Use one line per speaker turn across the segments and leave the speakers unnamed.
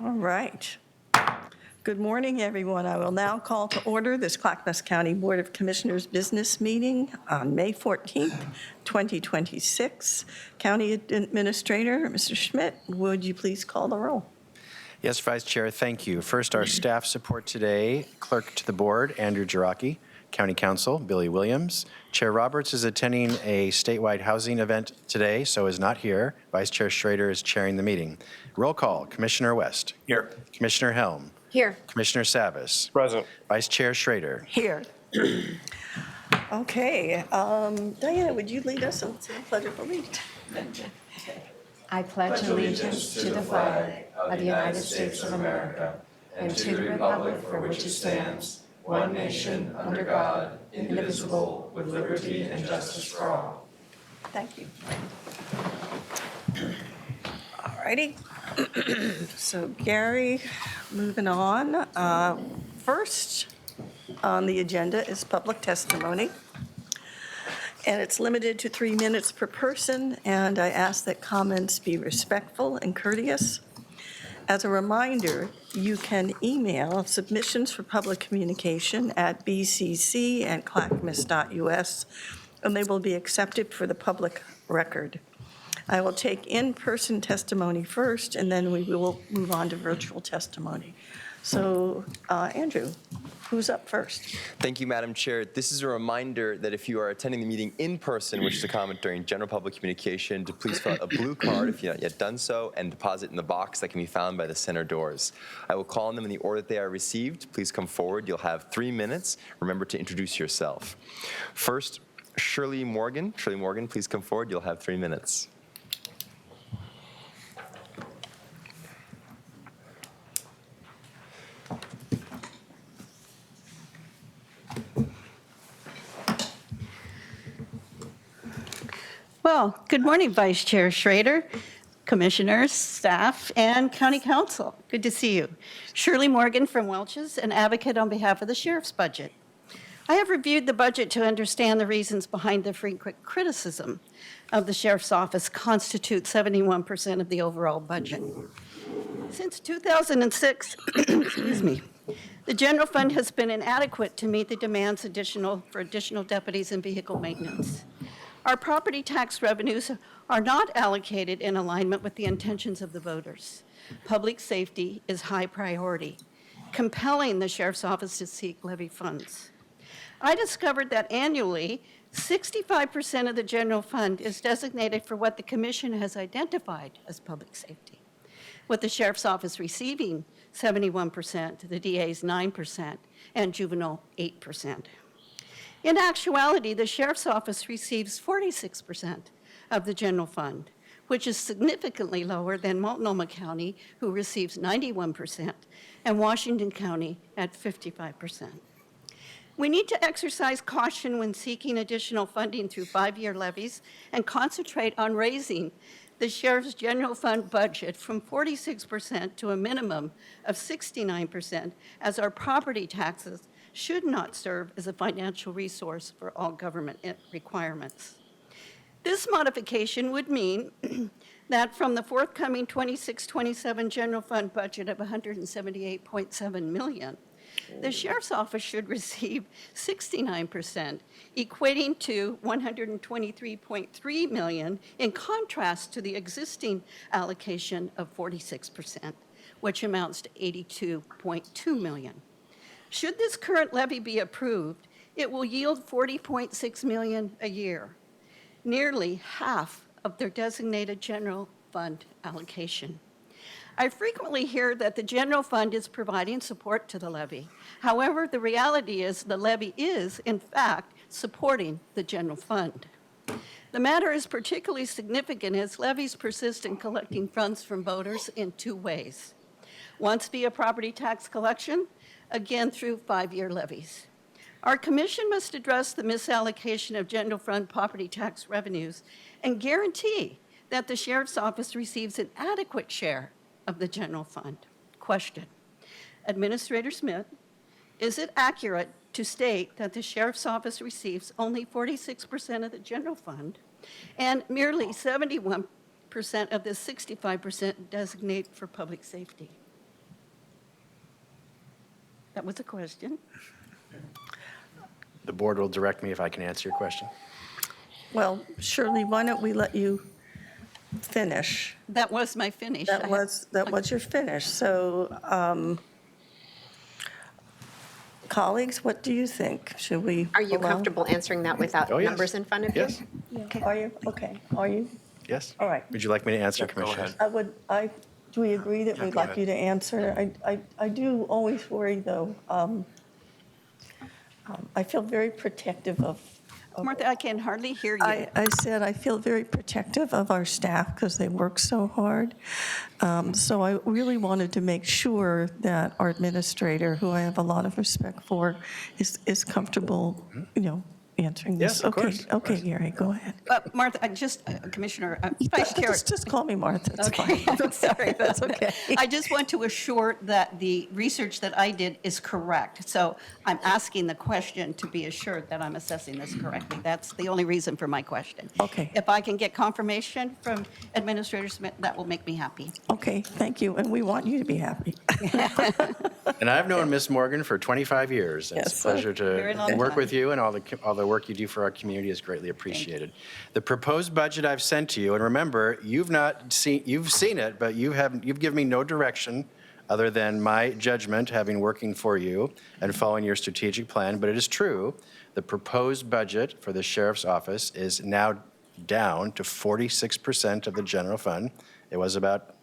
All right. Good morning, everyone. I will now call to order this Clackamas County Board of Commissioners business meeting on May 14th, 2026. County Administrator, Mr. Schmidt, would you please call the roll?
Yes, Vice Chair, thank you. First, our staff support today, Clerk to the Board, Andrew Jiraki, County Counsel, Billy Williams. Chair Roberts is attending a statewide housing event today, so is not here. Vice Chair Schrader is chairing the meeting. Roll call, Commissioner West.
Here.
Commissioner Helm.
Here.
Commissioner Savas.
Present.
Vice Chair Schrader.
Here. Okay. Diana, would you lead us in the Pledge of Allegiance?
I pledge allegiance to the flag of the United States of America and to the republic for which it stands, one nation, under God, indivisible, with liberty and justice for all.
Thank you. All righty. So Gary, moving on. First on the agenda is public testimony. And it's limited to 3 minutes per person, and I ask that comments be respectful and courteous. As a reminder, you can email submissions for public communication at bcc@clackamas.us, and they will be accepted for the public record. I will take in-person testimony first, and then we will move on to virtual testimony. So, Andrew, who's up first?
Thank you, Madam Chair. This is a reminder that if you are attending the meeting in person, wish to comment during general public communication, to please fill out a blue card if you have not yet done so and deposit in the box that can be found by the center doors. I will call on them in the order that they are received. Please come forward. You'll have 3 minutes. Remember to introduce yourself. First, Shirley Morgan. Shirley Morgan, please come forward. You'll have 3 minutes.
Well, good morning, Vice Chair Schrader, Commissioners, staff, and County Council. Good to see you. Shirley Morgan from Welch's, an advocate on behalf of the Sheriff's budget. I have reviewed the budget to understand the reasons behind the frequent criticism of the Sheriff's Office constitute 71% of the overall budget. Since 2006, excuse me, the general fund has been inadequate to meet the demands for additional deputies and vehicle maintenance. Our property tax revenues are not allocated in alignment with the intentions of the voters. Public safety is high priority, compelling the Sheriff's Office to seek levy funds. I discovered that annually, 65% of the general fund is designated for what the Commission has identified as public safety, with the Sheriff's Office receiving 71%, the DA's 9%, and juvenile 8%. In actuality, the Sheriff's Office receives 46% of the general fund, which is significantly lower than Multnomah County, who receives 91%, and Washington County at 55%. We need to exercise caution when seeking additional funding through 5-year levies and concentrate on raising the Sheriff's General Fund budget from 46% to a minimum of 69%, as our property taxes should not serve as a financial resource for all government requirements. This modification would mean that from the forthcoming 26-27 general fund budget of $178.7 million, the Sheriff's Office should receive 69%, equating to $123.3 million, in contrast to the existing allocation of 46%, which amounts to $82.2 million. Should this current levy be approved, it will yield $40.6 million a year, nearly half of their designated general fund allocation. I frequently hear that the general fund is providing support to the levy. However, the reality is the levy is, in fact, supporting the general fund. The matter is particularly significant as levies persist in collecting funds from voters in 2 ways. Once via property tax collection, again through 5-year levies. Our commission must address the misallocation of general fund property tax revenues and guarantee that the Sheriff's Office receives an adequate share of the general fund. Question: Administrator Smith, is it accurate to state that the Sheriff's Office receives only 46% of the general fund and merely 71% of the 65% designate for public safety? That was a question.
The board will direct me if I can answer your question.
Well, Shirley, why don't we let you finish?
That was my finish.
That was your finish. So, colleagues, what do you think? Should we?
Are you
allow-
comfortable answering that without
Oh, yes.
numbers in front of you?
Yes,
Are you? Okay. Are you?
yes.
All right.
Would you like me to answer,
Yeah, go
Commissioners?
ahead.
Do we agree that we'd
go
like
ahead.
you to answer? I do always worry, though. I feel very protective of.
Martha, I can hardly hear you.
I said I feel very protective of our staff because they work so hard. So I really wanted to make sure that our administrator, who I have a lot of respect for, is comfortable, answering this.
Yes, of course, of
Okay,
course.
Gary, go ahead.
Martha, Commissioner, Vice Chair.
Just call me Martha, it's
Okay,
fine.
I'm sorry.
That's okay.
I just want to assure that the research that I did is correct. So I'm asking the question to be assured that I'm assessing this correctly. That's the only reason for my question.
Okay.
If I can get confirmation from Administrator Smith, that will make me happy.
Okay, thank you, and we want you to be happy.
And I've known Ms. Morgan for 25 years. and It's a
Yes.
pleasure
Very
to
long
work
time.
with you, and all the work you do for our community is greatly appreciated. The proposed budget I've sent to you, and remember, you've seen it, but you've given me no direction other than my judgment, having working for you and following your strategic plan. But it is true, the proposed budget for the sheriff's office is now down to 46% of the general fund. It was about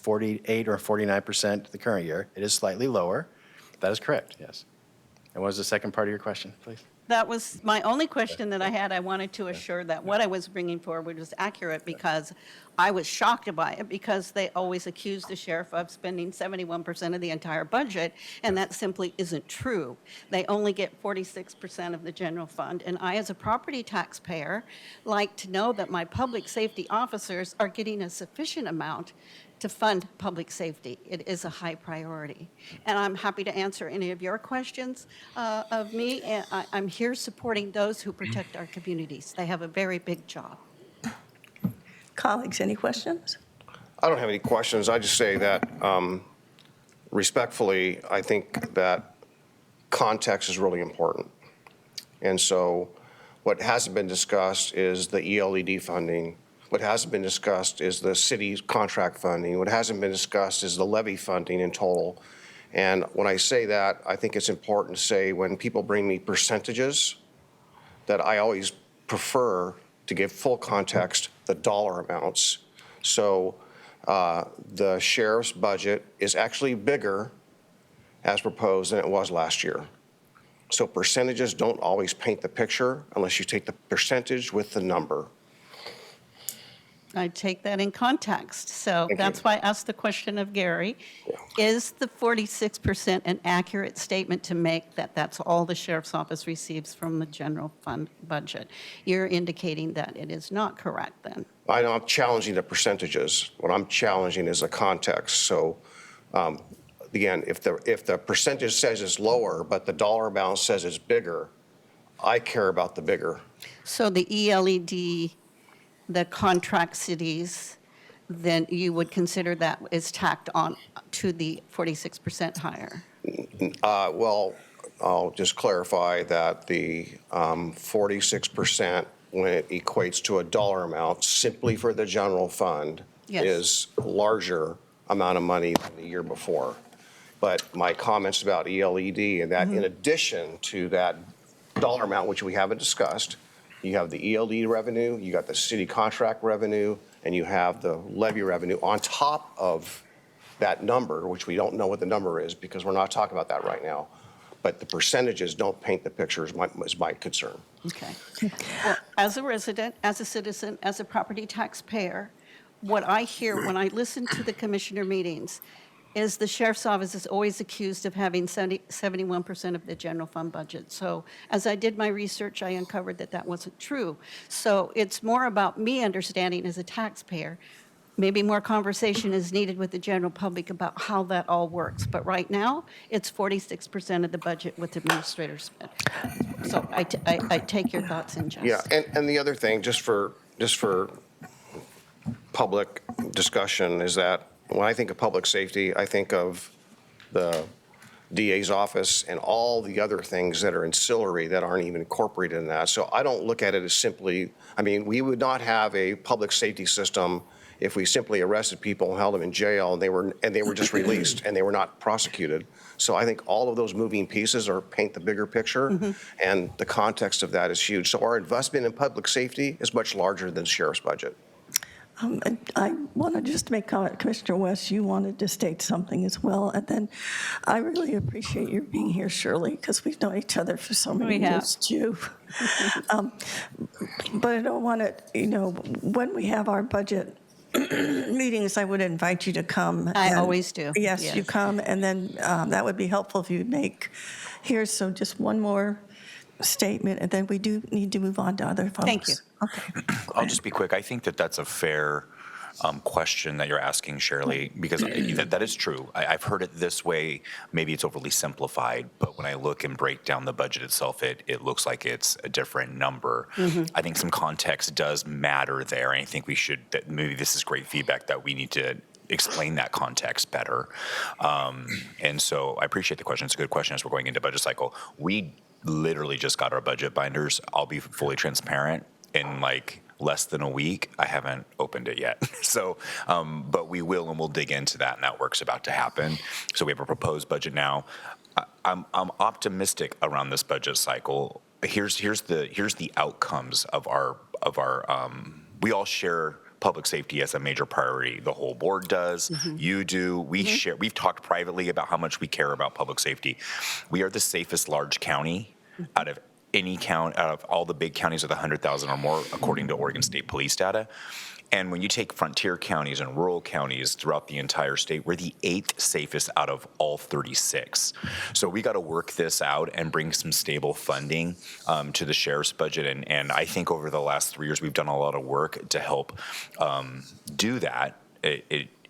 48 or 49% the current year. It is slightly lower. That is correct, yes. And what was the second part of your question, please?
That was my only question that I had. I wanted to assure that what I was bringing forward was accurate because I was shocked by it because they always accuse the sheriff of spending 71% of the entire budget, and that simply isn't true. They only get 46% of the general fund, and I, as a property taxpayer, like to know that my public safety officers are getting a sufficient amount to fund public safety. It is a high priority. And I'm happy to answer any of your questions of me. And I'm here supporting those who protect our communities. They have a very big job.
Colleagues, any questions?
I don't have any questions. I just say that respectfully, I think that context is really important. And so what hasn't been discussed is the ELED funding. What hasn't been discussed is the city's contract funding. What hasn't been discussed is the levy funding in total. And when I say that, I think it's important to say when people bring me percentages, that I always prefer to give full context, the dollar amounts. So the sheriff's budget is actually bigger as proposed than it was last year. So percentages don't always paint the picture unless you take the percentage with the number.
I take that in context. So
Thank
that's
you.
why I asked the question of Gary. Is the 46% an accurate statement to make that that's all the sheriff's office receives from the general fund budget? You're indicating that it is not correct then.
I'm not challenging the percentages. What I'm challenging is the context. So again, if the percentage says it's lower, but the dollar amount says it's bigger, I care about the bigger.
So the ELED, the contract cities, then you would consider that is tacked on to the 46% higher?
Well, I'll just clarify that the 46%, when it equates to a dollar amount simply for the general fund,
Yes.
is a larger amount of money than the year before. But my comments about ELED and that in addition to that dollar amount, which we haven't discussed, you have the ELD revenue, you got the city contract revenue, and you have the levy revenue on top of that number, which we don't know what the number is because we're not talking about that right now. But the percentages don't paint the picture is my concern.
Okay. Well, as a resident, as a citizen, as a property taxpayer, what I hear when I listen to the commissioner meetings is the sheriff's office is always accused of having 71% of the general fund budget. So as I did my research, I uncovered that that wasn't true. So it's more about me understanding as a taxpayer. Maybe more conversation is needed with the general public about how that all works. But right now, it's 46% of the budget with Administrator Smith. So I take your thoughts in jest.
Yeah, and the other thing, just for public discussion, is that when I think of public safety, I think of the DA's office, and all the other things that are ancillary that aren't even incorporated in that. So I don't look at it as simply, I mean, we would not have a public safety system if we simply arrested people and held them in jail and they were just released and they were not prosecuted. So I think all of those moving pieces paint the bigger picture, and the context of that is huge. So our investment in public safety is much larger than the sheriff's budget.
And I want to just make comment, Commissioner West, you wanted to state something as well. And then I really appreciate your being here, Shirley, because we've known each other for so many
We have.
years, too. But I don't want to, when we have our budget meetings, I would invite you to come.
I
and-
always do,
Yes, you
yes.
come, and then that would be helpful if you'd make, here's so just one more statement, and then we do need to move on to other folks.
Thank you.
Okay.
I'll just be quick. I think that that's a fair question that you're asking, Shirley, because that is true. I've heard it this way. Maybe it's overly simplified, but when I look and break down the budget itself, it looks like it's a different number. I think some context does matter there, and I think that maybe this is great feedback that we need to explain that context better. And so I appreciate the question. It's a good question as we're going into budget cycle. We literally just got our budget binders. I'll be fully transparent. In like less than a week, I haven't opened it yet. So, but we will, and we'll dig into that, and that work's about to happen. So we have a proposed budget now. I'm optimistic around this budget cycle. Here's the outcomes of our we all share public safety as a major priority. The whole board does. You do. We share. We've talked privately about how much we care about public safety. We are the safest large county out of out of all the big counties with 100,000 or more, according to Oregon State Police data. And when you take frontier counties and rural counties throughout the entire state, we're the 8th safest out of all 36. So we got to work this out and bring some stable funding to the sheriff's budget. And I think over the last 3 years, we've done a lot of work to help do that.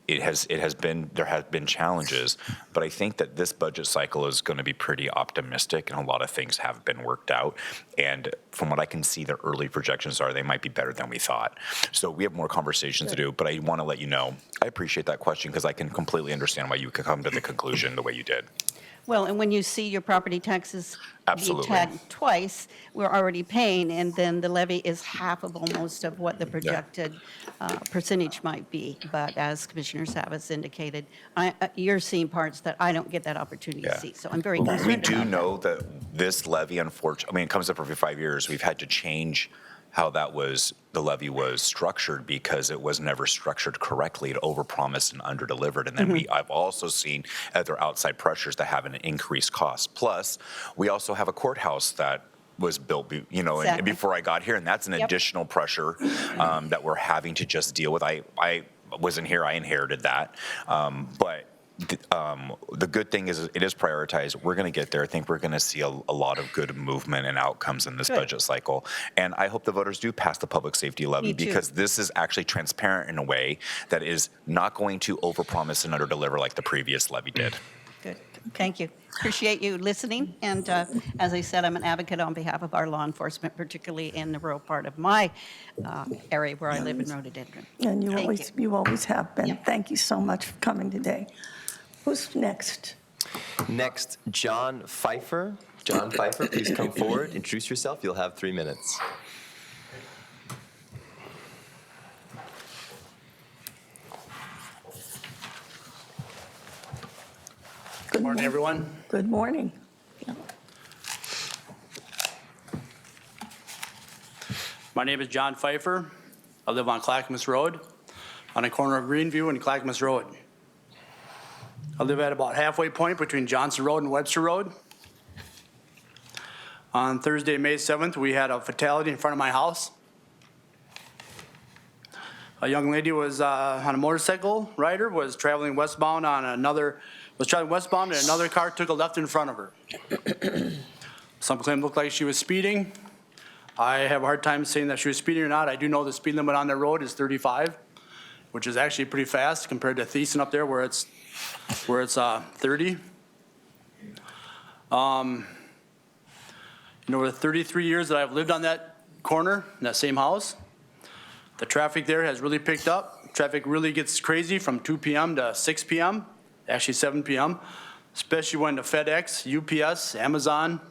There have been challenges, but I think that this budget cycle is going to be pretty optimistic, and a lot of things have been worked out. And from what I can see, the early projections are they might be better than we thought. So we have more conversations to do, but I want to let you know, I appreciate that question because I can completely understand why you could come to the conclusion the way you did.
Well, and when you see your property taxes be
Absolutely.
tagged twice, we're already paying, and then the levy is half of almost of what the projected percentage might be. But as Commissioner Savas indicated, you're seeing parts that I don't get that opportunity to see. So I'm very concerned
We
about
do
that.
know that this levy, unfortunately, I mean, it comes up every 5 years. We've had to change how the levy was structured because it was never structured correctly. It overpromised and underdelivered. And then I've also seen other outside pressures that have an increased cost. Plus, we also have a courthouse that was built,
Exactly.
before I got here, and that's an additional pressure that we're having to just deal with. I wasn't here; I inherited that, but. The good thing is it is prioritized. We're going to get there. I think we're going to see a lot of good movement and outcomes in this budget cycle. And I hope the voters do pass the public safety levy
Me too.
because this is actually transparent in a way that is not going to overpromise and underdeliver like the previous levy did.
Good. Thank you. Appreciate you listening. And as I said, I'm an advocate on behalf of our law enforcement, particularly in the rural part of my area where I live in Rhododendron.
And
Thank
you always have been.
Yep.
Thank you so much for coming today. Who's next?
Next, John Pfeiffer. John Pfeiffer, please come forward. Introduce yourself. You'll have 3 minutes.
Good
Morning, everyone.
Good morning.
My name is John Pfeiffer. I live on Clackamas Road, on the corner of Greenview and Clackamas Road. I live at about halfway point between Johnson Road and Webster Road. On Thursday, May 7th, we had a fatality in front of my house. A young lady was on a motorcycle rider, was traveling westbound and another car took a left in front of her. Some claim it looked like she was speeding. I have a hard time saying that she was speeding or not. I do know the speed limit on that road is 35, which is actually pretty fast compared to Thiessen up there where it's 30. Over the 33 years that I've lived on that corner, in that same house, the traffic there has really picked up. Traffic really gets crazy from 2 p.m. to 6 p.m., actually 7 p.m. especially when the FedEx, UPS, Amazon,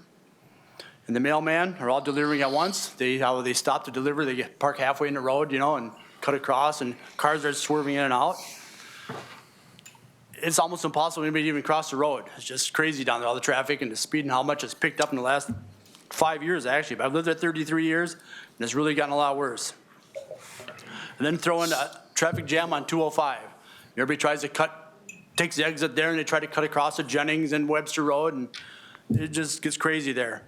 and the mailman are all delivering at once. How they stop to deliver, they park halfway in the road, and cut across, and cars are swerving in and out. It's almost impossible for anybody to even cross the road. It's just crazy down there, all the traffic and the speed and how much it's picked up in the last 5 years, actually. But I've lived there 33 years, and it's really gotten a lot worse. And then throw in a traffic jam on 205. Everybody tries to takes the exit there, and they try to cut across to Jennings and Webster Road, and it just gets crazy there.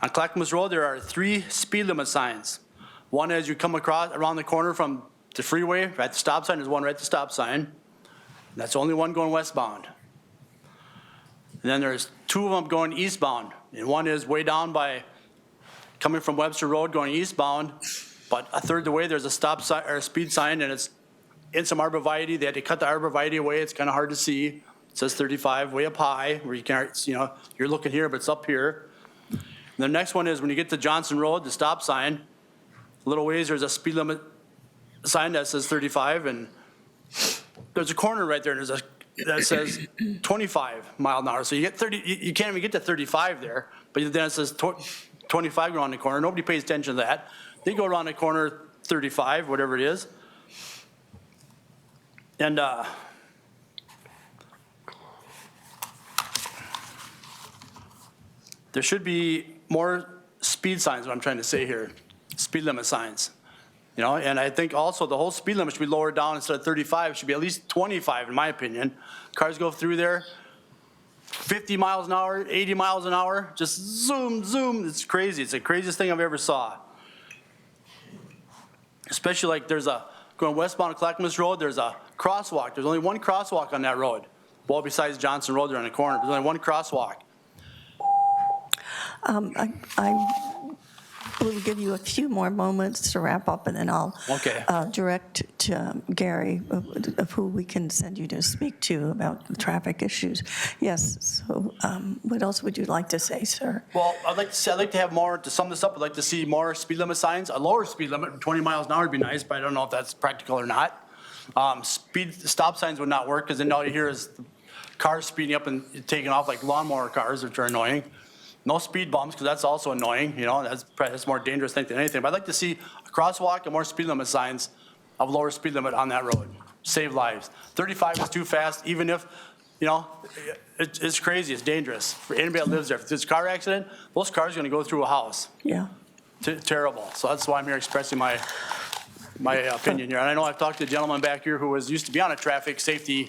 On Clackamas Road, there are 3 speed limit signs. One as you come around the corner from the freeway, right at the stop sign, there's one right at the stop sign. That's the only one going westbound. And then there's 2 of them going eastbound. And one is way down by coming from Webster Road going eastbound, but a third of the way there's a stop sign or a speed sign, and it's in some arborvitae. They had to cut the arborvitae away. It's kind of hard to see. It says 35 way up high, where you can't, you're looking here, but it's up here. And the next one is when you get to Johnson Road, the stop sign, a little ways, there's a speed limit sign that says 35, and there's a corner right there that says 25 mile an hour. So you get 30, you can't even get to 35 there, but then it says 25 around the corner. Nobody pays attention to that. They go around the corner 35, whatever it is. And there should be more speed signs, what I'm trying to say here, speed limit signs. And I think also the whole speed limit should be lowered down. Instead of 35, it should be at least 25, in my opinion. Cars go through there, 50 miles an hour, 80 miles an hour, just zoom, zoom. It's crazy. It's the craziest thing I've ever saw. Especially like going westbound to Clackamas Road, there's a crosswalk. There's only one crosswalk on that road. Well, besides Johnson Road there on the corner, there's only one crosswalk.
I will give you a few more moments to wrap up, and then I'll direct to Gary of who we can send you to speak to about the traffic issues. Yes, so what else would you like to say, sir?
Well, I'd like to have more, to sum this up, I'd like to see more speed limit signs. A lower speed limit, 20 miles an hour would be nice, but I don't know if that's practical or not. Stop signs would not work, because then all you hear is cars speeding up and taking off like lawnmower cars, which are annoying. No speed bumps, because that's also annoying. That's more dangerous thing than anything. But I'd like to see a crosswalk and more speed limit signs of lower speed limit on that road. Save lives. 35 is too fast, even if, it's crazy. It's dangerous for anybody that lives there. If there's a car accident, those cars are going to go through a house.
Yeah.
Terrible. So that's why I'm here expressing my opinion here. And I know I've talked to the gentleman back here who used to be on a traffic safety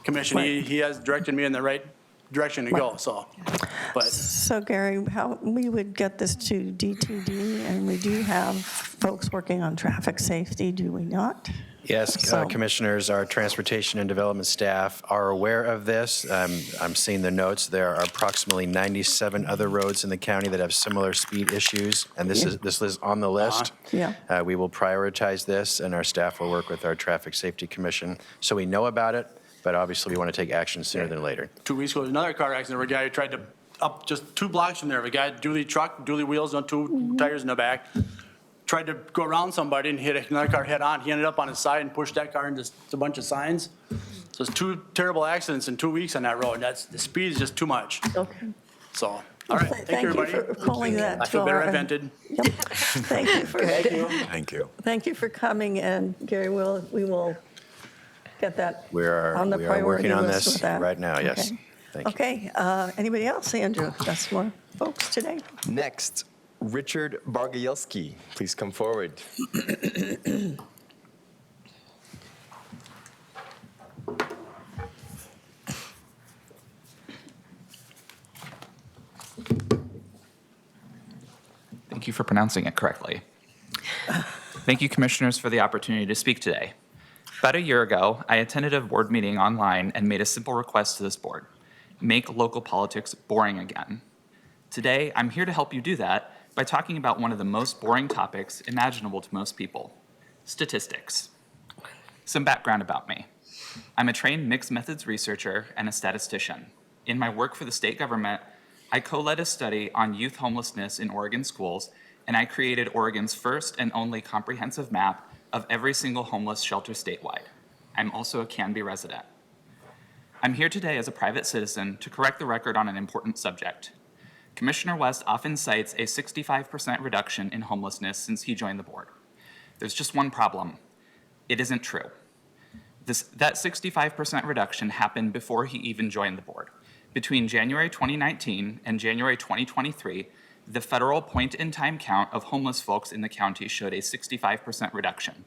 commission.
Right.
He has directed me in the right direction to go.
So Gary, how we would get this to D2D, and we do have folks working on traffic safety, do we not?
Yes, commissioners, our transportation and development staff are aware of this. I'm seeing the notes. There are approximately 97 other roads in the county that have similar speed issues, and this is on the list.
Yeah.
We will prioritize this, and our staff will work with our Traffic Safety Commission, so we know about it, but obviously we want to take action sooner than later.
2 weeks ago, there was another car accident where a guy tried to, up just 2 blocks from there, a guy, dually wheels on 2 tires in the back, tried to go around somebody and hit another car head on. He ended up on his side and pushed that car into a bunch of signs. So it's 2 terrible accidents in 2 weeks on that road. The speed is just too much.
Okay.
So, all right, thank you, everybody.
For calling that.
I feel better I vented.
Yep. Thank you for
Thank you.
Thank you for coming, and Gary, we will get that
We are
on the priority
working on
list
this
with that.
right now, yes.
Okay.
Thank you.
Okay, anybody else, Andrew? That's more folks today.
Next, Richard Bargayelski, please come forward.
Thank you for pronouncing it correctly. Thank you, commissioners, for the opportunity to speak today. About a year ago, I attended a board meeting online and made a simple request to this board: make local politics boring again. Today, I'm here to help you do that by talking about one of the most boring topics imaginable to most people: statistics. Some background about me. I'm a trained mixed methods researcher and a statistician. In my work for the state government, I co-led a study on youth homelessness in Oregon schools, and I created Oregon's first and only comprehensive map of every single homeless shelter statewide. I'm also a Canby resident. I'm here today as a private citizen to correct the record on an important subject. Commissioner West often cites a 65% reduction in homelessness since he joined the board. There's just one problem. It isn't true. That 65% reduction happened before he even joined the board. Between January 2019 and January 2023, the federal point-in-time count of homeless folks in the county showed a 65% reduction.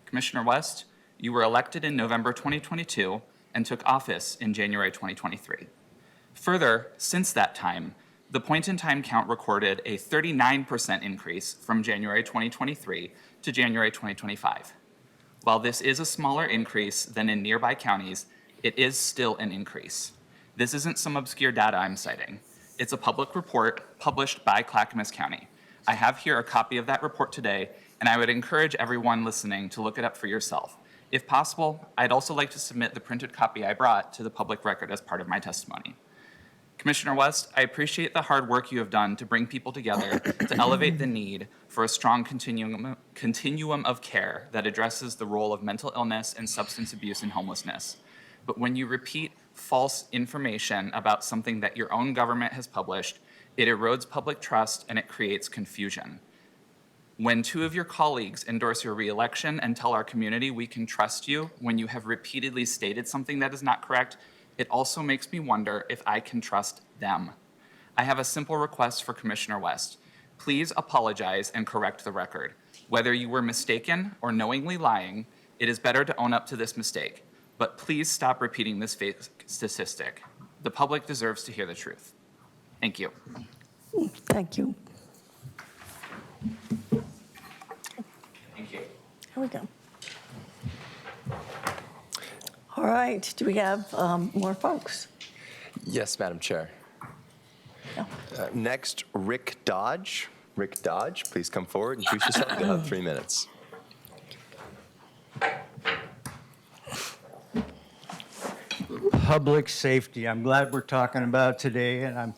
Commissioner West, you were elected in November 2022 and took office in January 2023. Further, since that time, the point-in-time count recorded a 39% increase from January 2023 to January 2025. While this is a smaller increase than in nearby counties, it is still an increase. This isn't some obscure data I'm citing. It's a public report published by Clackamas County. I have here a copy of that report today, and I would encourage everyone listening to look it up for yourself. If possible, I'd also like to submit the printed copy I brought to the public record as part of my testimony. Commissioner West, I appreciate the hard work you have done to bring people together to elevate the need for a strong continuum of care that addresses the role of mental illness and substance abuse in homelessness. But when you repeat false information about something that your own government has published, it erodes public trust and it creates confusion. When two of your colleagues endorse your reelection and tell our community we can trust you when you have repeatedly stated something that is not correct, it also makes me wonder if I can trust them. I have a simple request for Commissioner West. Please apologize and correct the record. Whether you were mistaken or knowingly lying, it is better to own up to this mistake. But please stop repeating this fake statistic. The public deserves to hear the truth. Thank you.
Thank you.
Thank you.
Here we go. All right, do we have more folks?
Yes, Madam Chair.
No.
Next, Rick Dodge. Rick Dodge, please come forward and introduce yourself. You'll have 3 minutes.
Public safety. I'm glad we're talking about today, and I'm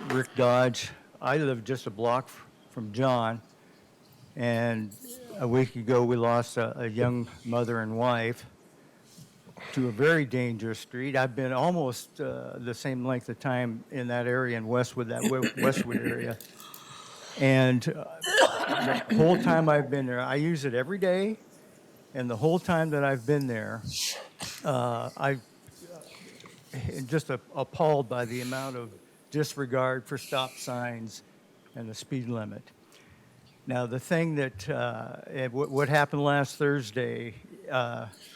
Rick Dodge. I live just a block from John, and a week ago we lost a young mother and wife to a very dangerous street. I've been almost the same length of time in that area in Westwood, Westwood area. And the whole time I've been there, I use it every day. And the whole time that I've been there, I've just appalled by the amount of disregard for stop signs and the speed limit. Now, the thing that, what happened last Thursday,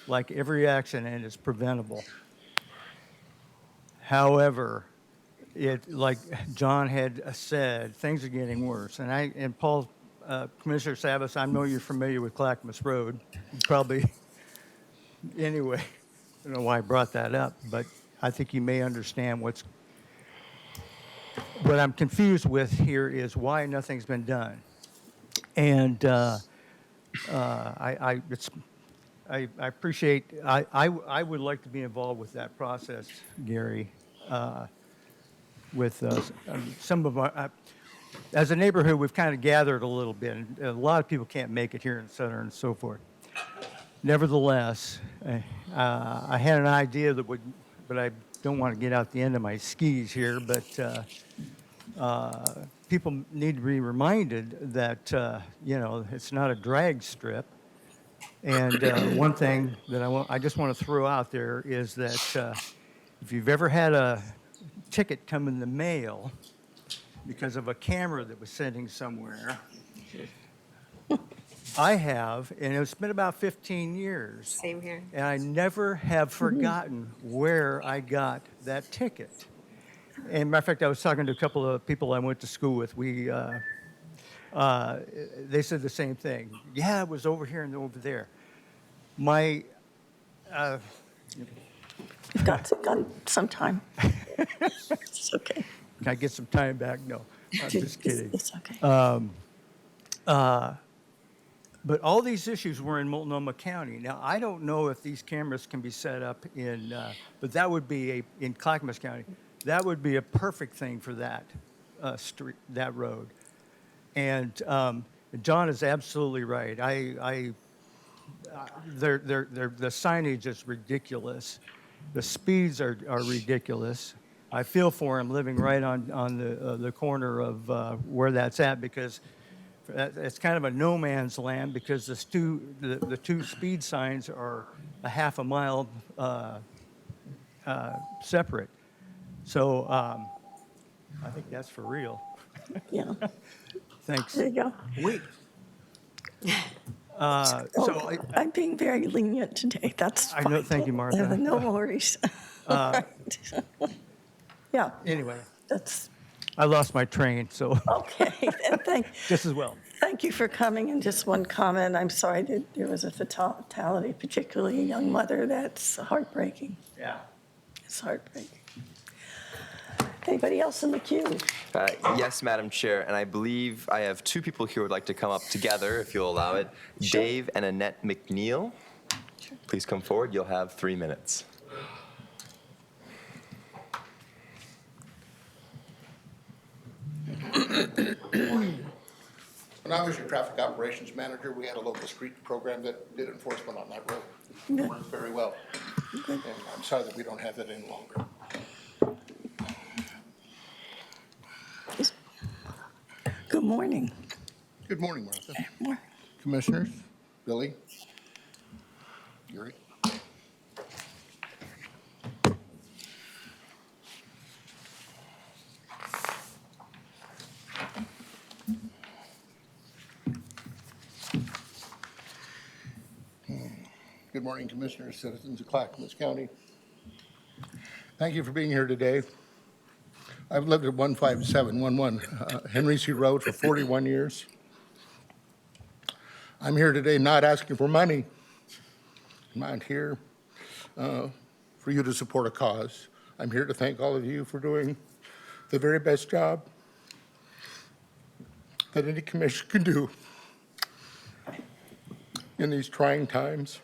like every accident, is preventable. However, like John had said, things are getting worse. And Paul, Commissioner Savas, I know you're familiar with Clackamas Road. Probably, anyway, I don't know why I brought that up, but I think you may understand what I'm confused with here is why nothing's been done. And I appreciate, I would like to be involved with that process, Gary, with some of our, as a neighborhood, we've kind of gathered a little bit, and a lot of people can't make it here in Southern and so forth. Nevertheless, I had an idea that would, but I don't want to get out the end of my skis here, but people need to be reminded that, it's not a drag strip. And one thing that I just want to throw out there is that if you've ever had a ticket come in the mail because of a camera that was sitting somewhere, I have, and it's been about 15 years.
Same here.
And I never have forgotten where I got that ticket. And matter of fact, I was talking to a couple of people I went to school with. They said the same thing. Yeah, it was over here and over there.
You've got some time. It's okay.
Can I get some time back? No, I'm just kidding.
It's okay.
But all these issues were in Multnomah County. Now, I don't know if these cameras can be set up in, but that would be in Clackamas County. That would be a perfect thing for that street, that road. And John is absolutely right. The signage is ridiculous. the speeds are ridiculous. I feel for him living right on the corner of where that's at, because it's kind of a no man's land, because the two speed signs are a half a mile separate. So I think that's for real.
Yeah,
Thanks.
there you go.
Wait.
Oh, I'm being very lenient today, that's
I
fine.
know, thank you, Martha.
No worries. All right. Yeah,
Anyway,
that's,
I lost my train, so
okay. And
just as well.
thank you for coming, and just one comment, I'm sorry that there was a fatality, particularly a young mother, that's heartbreaking.
Yeah.
It's heartbreaking. Anybody else in the queue?
Yes, Madam Chair, and I believe I have two people here who would like to come up together, if you'll allow it.
Sure.
Dave and Annette McNeil. Please come forward. You'll have 3 minutes.
When I was your traffic operations manager, we had a local street program that did enforcement on that road.
Good.
It worked very well. And I'm sorry that we don't have that any longer.
Good morning.
Good morning, Martha.
Morning.
Commissioners, Billy, Gary. Good morning, Commissioners, citizens of Clackamas County. Thank you for being here today. I've lived at 15711 Henry C. Road for 41 years. I'm here today not asking for money. I'm not here for you to support a cause. I'm here to thank all of you for doing the very best job that any commission can do in these trying times.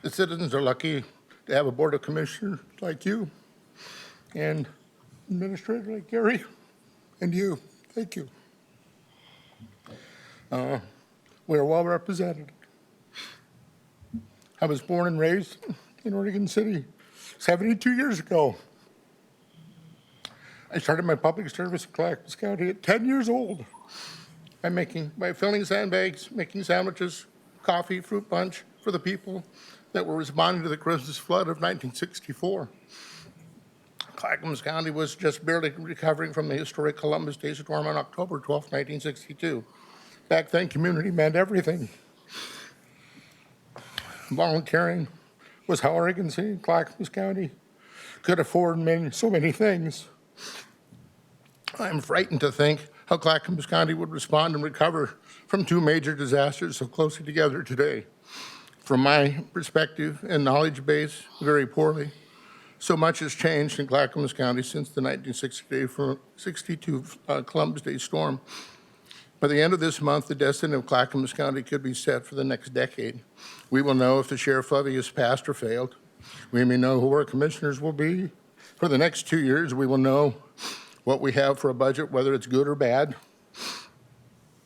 The citizens are lucky to have a board of commissioners like you and administrator like Gary and you. Thank you. We are well represented. I was born and raised in Oregon City 72 years ago. I started my public service in Clackamas County at 10 years old by filling sandbags, making sandwiches, coffee, fruit punch for the people that were responding to the Christmas flood of 1964. Clackamas County was just barely recovering from the historic Columbus Day storm on October 12, 1962. Back then, community meant everything. Volunteering was how Oregon City and Clackamas County could afford so many things. I'm frightened to think how Clackamas County would respond and recover from two major disasters so closely together today. From my perspective and knowledge base, very poorly. So much has changed in Clackamas County since the 1962 Columbus Day storm. By the end of this month, the destiny of Clackamas County could be set for the next decade. We will know if the sheriff levy has passed or failed. We may know who our commissioners will be. For the next 2 years, we will know what we have for a budget, whether it's good or bad.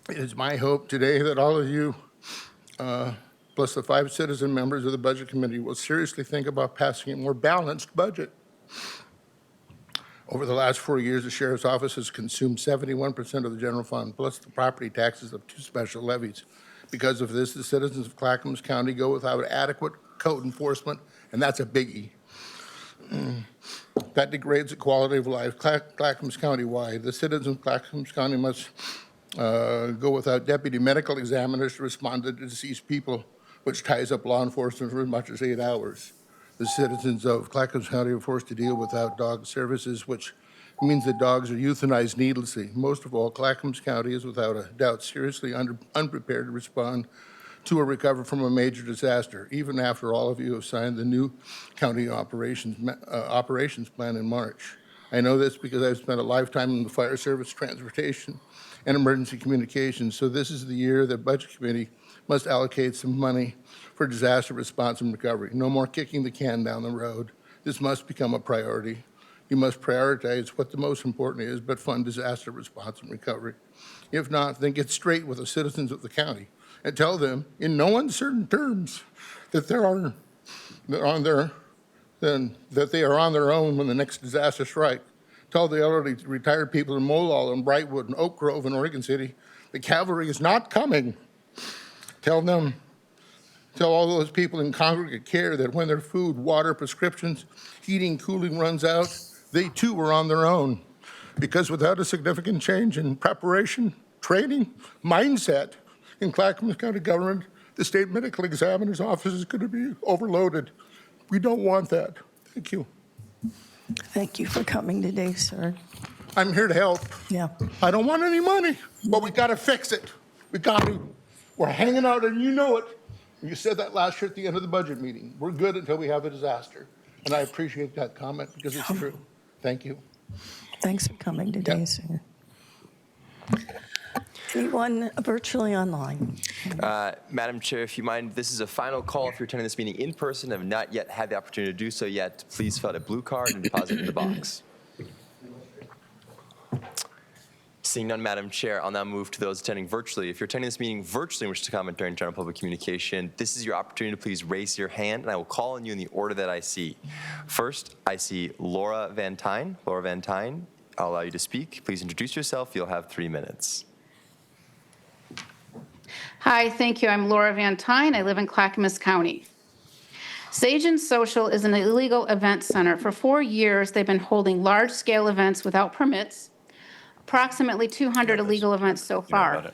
It is my hope today that all of you, plus the 5 citizen members of the Budget Committee, will seriously think about passing a more balanced budget. Over the last 4 years, the Sheriff's Office has consumed 71% of the general fund, plus the property taxes of 2 special levies. Because of this, the citizens of Clackamas County go without adequate code enforcement, and that's a biggie. That degrades the quality of life Clackamas County-wide. The citizens of Clackamas County must go without deputy medical examiners to respond to deceased people, which ties up law enforcement for as much as 8 hours. The citizens of Clackamas County are forced to deal without dog services, which means that dogs are euthanized needlessly. Most of all, Clackamas County is without a doubt seriously unprepared to respond to or recover from a major disaster, even after all of you have signed the new county operations plan in March. I know this because I've spent a lifetime in the fire service, transportation, and emergency communications, so this is the year that Budget Committee must allocate some money for disaster response and recovery. No more kicking the can down the road. This must become a priority. You must prioritize what the most important is, but fund disaster response and recovery. If not, then get straight with the citizens of the county and tell them in no uncertain terms that they're on their then that they are on their own when the next disaster strikes. Tell the elderly retired people in Molall and Brightwood and Oak Grove and Oregon City, the cavalry is not coming. Tell all those people in congregate care that when their food, water, prescriptions, heating, cooling runs out, they too are on their own. Because without a significant change in preparation, training, mindset in Clackamas County government, the state medical examiner's office is going to be overloaded. We don't want that. Thank you.
Thank you for coming today, sir.
I'm here to help.
Yeah.
I don't want any money, but we got to fix it. We got to. We're hanging out, and you know it. You said that last year at the end of the budget meeting. We're good until we have a disaster. And I appreciate that comment because it's true. Thank you.
Thanks for coming today, sir. Anyone virtually online?
Madam Chair, if you mind, this is a final call. If you're attending this meeting in person and have not yet had the opportunity to do so yet, please fill out a blue card and deposit it in the box. Seeing none, Madam Chair, I'll now move to those attending virtually. If you're attending this meeting virtually and wish to comment during general public communication, this is your opportunity to please raise your hand, and I will call on you in the order that I see. First, I see Laura Van Tyne. Laura Van Tyne, I'll allow you to speak. Please introduce yourself. You'll have 3 minutes.
Hi, thank you. I'm Laura Van Tyne. I live in Clackamas County. Sage and Social is an illegal event center. For 4 years, they've been holding large-scale events without permits, approximately 200 illegal events so far.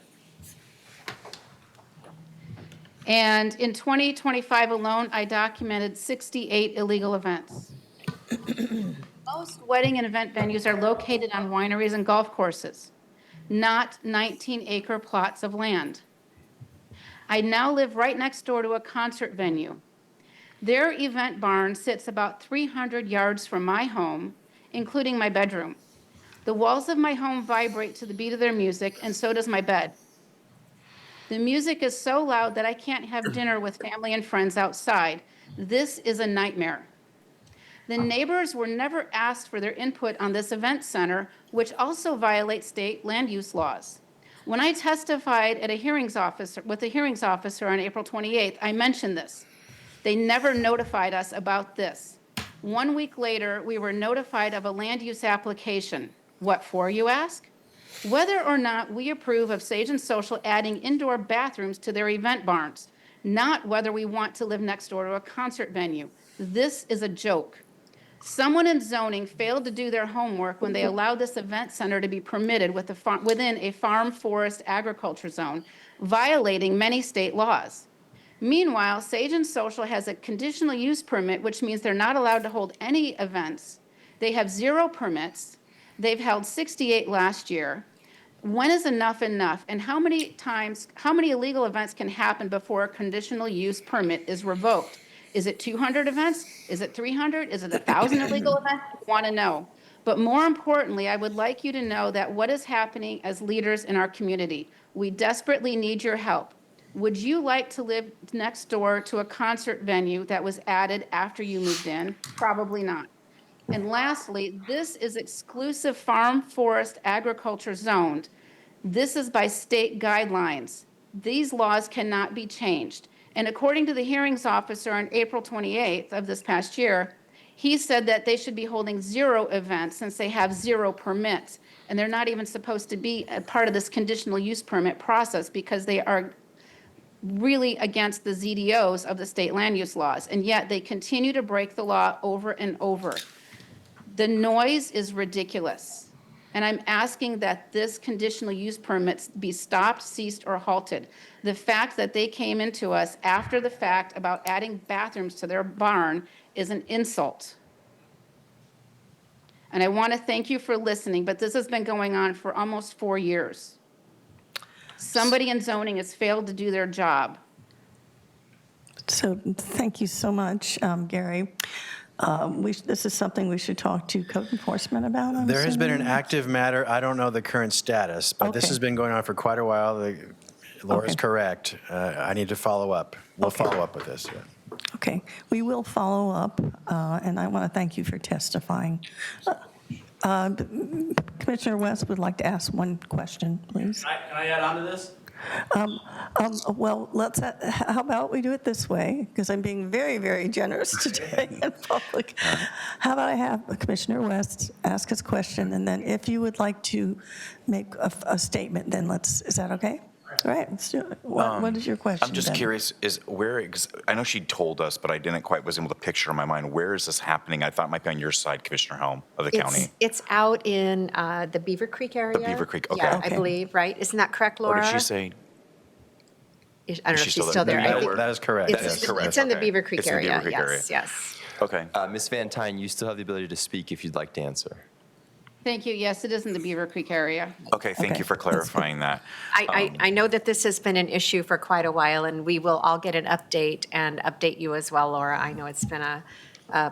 And in 2025 alone, I documented 68 illegal events. Most wedding and event venues are located on wineries and golf courses, not 19-acre plots of land. I now live right next door to a concert venue. Their event barn sits about 300 yards from my home, including my bedroom. The walls of my home vibrate to the beat of their music, and so does my bed. The music is so loud that I can't have dinner with family and friends outside. This is a nightmare. The neighbors were never asked for their input on this event center, which also violates state land use laws. When I testified at with a hearings officer on April 28th, I mentioned this. They never notified us about this. 1 week later, we were notified of a land use application. What for, you ask? Whether or not we approve of Sage and Social adding indoor bathrooms to their event barns, not whether we want to live next door to a concert venue. This is a joke. Someone in zoning failed to do their homework when they allowed this event center to be permitted within a farm forest agriculture zone, violating many state laws. Meanwhile, Sage and Social has a conditional use permit, which means they're not allowed to hold any events. They have 0 permits. They've held 68 last year. When is enough enough? And how many illegal events can happen before a conditional use permit is revoked? Is it 200 events? Is it 300? Is it 1,000 illegal events? I want to know. But more importantly, I would like you to know that what is happening as leaders in our community. We desperately need your help. Would you like to live next door to a concert venue that was added after you moved in? Probably not. And lastly, this is exclusive farm forest agriculture zoned. This is by state guidelines. These laws cannot be changed. And according to the hearings officer on April 28th of this past year, he said that they should be holding 0 events since they have 0 permits. And they're not even supposed to be a part of this conditional use permit process because they are really against the ZDOs of the state land use laws. And yet they continue to break the law over and over. The noise is ridiculous. And I'm asking that this conditional use permit be stopped, ceased, or halted. The fact that they came into us after the fact about adding bathrooms to their barn is an insult. And I want to thank you for listening, but this has been going on for almost 4 years. Somebody in zoning has failed to do their job.
So thank you so much, Gary. This is something we should talk to code enforcement about.
There has been an active matter. I don't know the current status, but this has been going on for quite a while. Laura's correct. I need to follow up. We'll follow up with this. Yeah.
Okay, we will follow up, and I want to thank you for testifying. Commissioner West would like to ask one question, please.
Can I add on to this?
Well, how about we do it this way, because I'm being very, very generous today in public. How about I have Commissioner West ask his question, and then if you would like to make a statement, then is that okay? All right, let's do it. What is your question
I'm just
then?
curious, I know she told us, but I didn't quite was able to picture in my mind, where is this happening? I thought it might be on your side, Commissioner Helm, of the county.
It's out in the Beaver Creek area.
Beaver Creek, okay.
Yeah,
Okay.
I believe, right? Isn't that correct,
Or
Laura?
did she say?
I don't know if
she
she's
still
still
there?
there. I
No,
think
That is correct.
It's,
That is correct,
it's in the
okay.
Beaver Creek
It's in the
area.
Beaver Creek area.
Yes, yes.
Okay.
Ms. Van Tyne, you still have the ability to speak if you'd like to answer.
Thank you. Yes, it is in the Beaver Creek area.
Okay, thank
Okay,
you for clarifying that.
I know that this has been an issue for quite a while, and we will all get an update and update you as well, Laura. I know it's been a